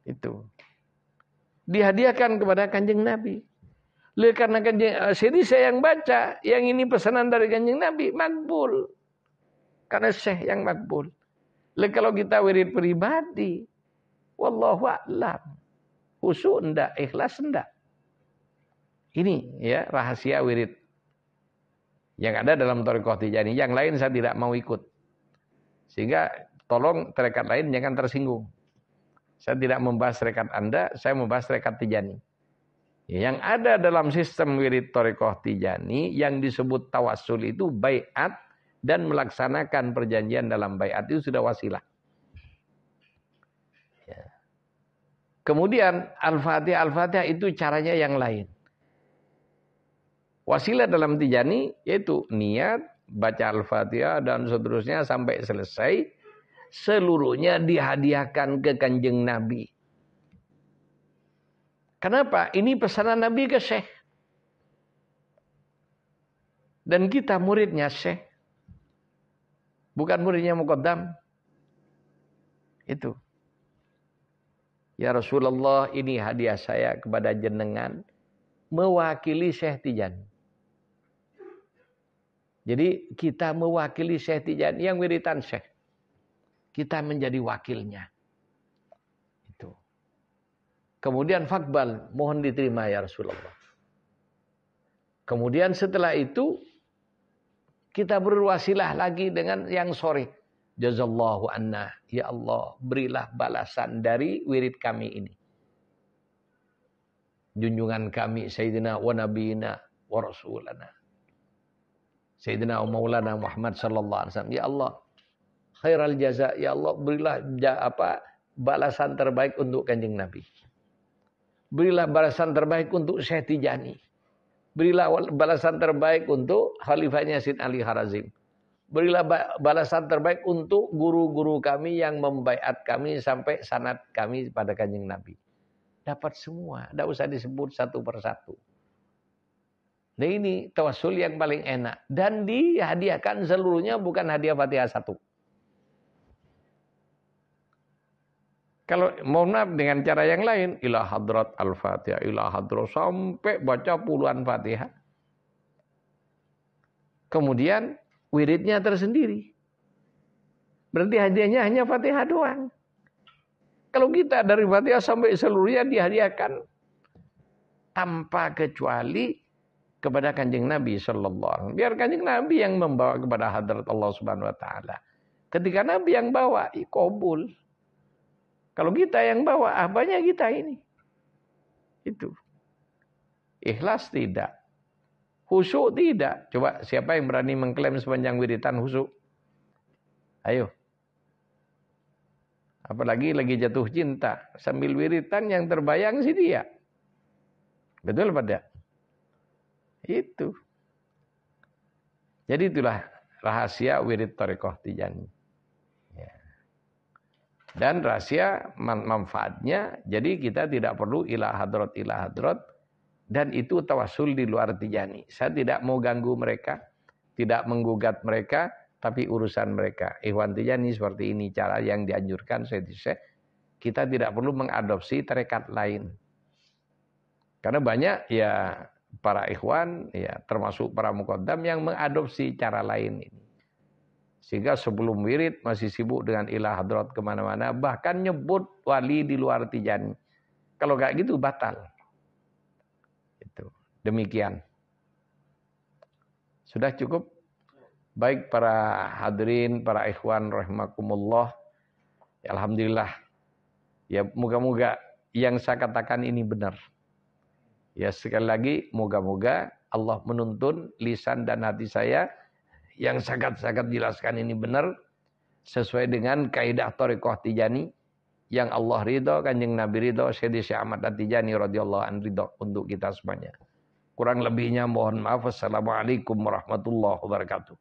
Itu. Dihadiahkan kepada Kanjeng Nabi. Karena Syekh saya yang baca, yang ini pesanan dari Kanjeng Nabi, makbul. Karena Syekh yang makbul. Kalau kita wirid pribadi, wallahu a'lam. Khusyuk enggak, ikhlas enggak. Ini ya rahasia wirid yang ada dalam thariqah Tijani. Yang lain saya tidak mau ikut. Sehingga tolong tarekat lain jangan tersinggung. Saya tidak membahas tarekat Anda, saya membahas tarekat Tijani. Yang ada dalam sistem wirid thariqah Tijani yang disebut tawassul itu baiat dan melaksanakan perjanjian dalam baiat itu sudah wasilah. Ya. Kemudian Al-Fatihah itu caranya yang lain. Wasilah dalam Tijani yaitu niat, baca Al-Fatihah dan seterusnya sampai selesai. Seluruhnya dihadiahkan ke Kanjeng Nabi. Kenapa? Ini pesanan Nabi ke Syekh. Dan kita muridnya Syekh. Bukan muridnya Muqaddam. Itu. Ya Rasulullah, ini hadiah saya kepada jenengan. Mewakili Syekh Tijani. Jadi kita mewakili Syekh Tijani yang wiritan Syekh. Kita menjadi wakilnya. Kemudian fakbal, mohon diterima ya Rasulullah. Kemudian setelah itu, kita berwasilah lagi dengan yang sore. Jazallahu anna, ya Allah, berilah balasan dari wirid kami ini. Junjungan kami, Sayyidina wa Nabiyina wa Rasulana. Sayyidina wa Maulana Muhammad sallallahu alaihi wasallam. Ya Allah, khairal jaza, ya Allah, berilah balasan terbaik untuk Kanjeng Nabi. Berilah balasan terbaik untuk Syekh Tijani. Berilah balasan terbaik untuk Khalifahnya Syed Ali Harazim. Berilah balasan terbaik untuk guru-guru kami yang membaiat kami sampai sanad kami pada Kanjeng Nabi. Dapat semua, tidak usah disebut satu persatu. Nah ini tawassul yang paling enak. Dan dihadiahkan seluruhnya bukan hadiah Fatihah satu. Kalau mohon maaf dengan cara yang lain, ila hadrat al-Fatihah, ila hadrat sampai baca puluhan Fatihah. Kemudian wiridnya tersendiri. Berarti hadiahnya hanya Fatihah doang. Kalau kita dari Fatihah sampai seluruhnya dihadiahkan tanpa kecuali kepada Kanjeng Nabi sallallahu alaihi wasallam. Biar Kanjeng Nabi yang membawa kepada hadrat Allah Subhanahu wa taala. Ketika Nabi yang bawa, qabul. Kalau kita yang bawa, apanya kita ini? Itu. Ikhlas tidak. Khusyuk tidak. Coba siapa yang berani mengklaim sepanjang wiritan khusyuk? Ayo. Apalagi lagi jatuh cinta. Sambil wiritan yang terbayang sih dia. Betul apa tidak? Itu. Jadi itulah rahasia wirid thariqah Tijani. Dan rahasia manfaatnya, jadi kita tidak perlu ila hadrat. Dan itu tawassul di luar Tijani. Saya tidak mau ganggu mereka, tidak menggugat mereka, tapi urusan mereka. Ikhwan Tijani seperti ini cara yang dianjurkan Syekh. Kita tidak perlu mengadopsi tarekat lain. Karena banyak ya para ikhwan, ya termasuk para muqaddam yang mengadopsi cara lain ini. Sehingga sebelum wirid masih sibuk dengan ilah hadrat kemana-mana. Bahkan nyebut wali di luar Tijani. Kalau kayak gitu batal. Itu. Demikian. Sudah cukup? Baik para hadirin, para ikhwan rahimakumullah. Ya, alhamdulillah. Ya moga-moga yang saya katakan ini benar. Ya sekali lagi moga-moga Allah menuntun lisan dan hati saya yang sangat-sangat jelaskan ini benar sesuai dengan kaidah thariqah Tijani yang Allah ridho, Kanjeng Nabi ridho, Syekh Ahmad At-Tijani radhiyallahu anhu ridho untuk kita semuanya. Kurang lebihnya mohon maaf. Wassalamualaikum warahmatullahi wabarakatuh.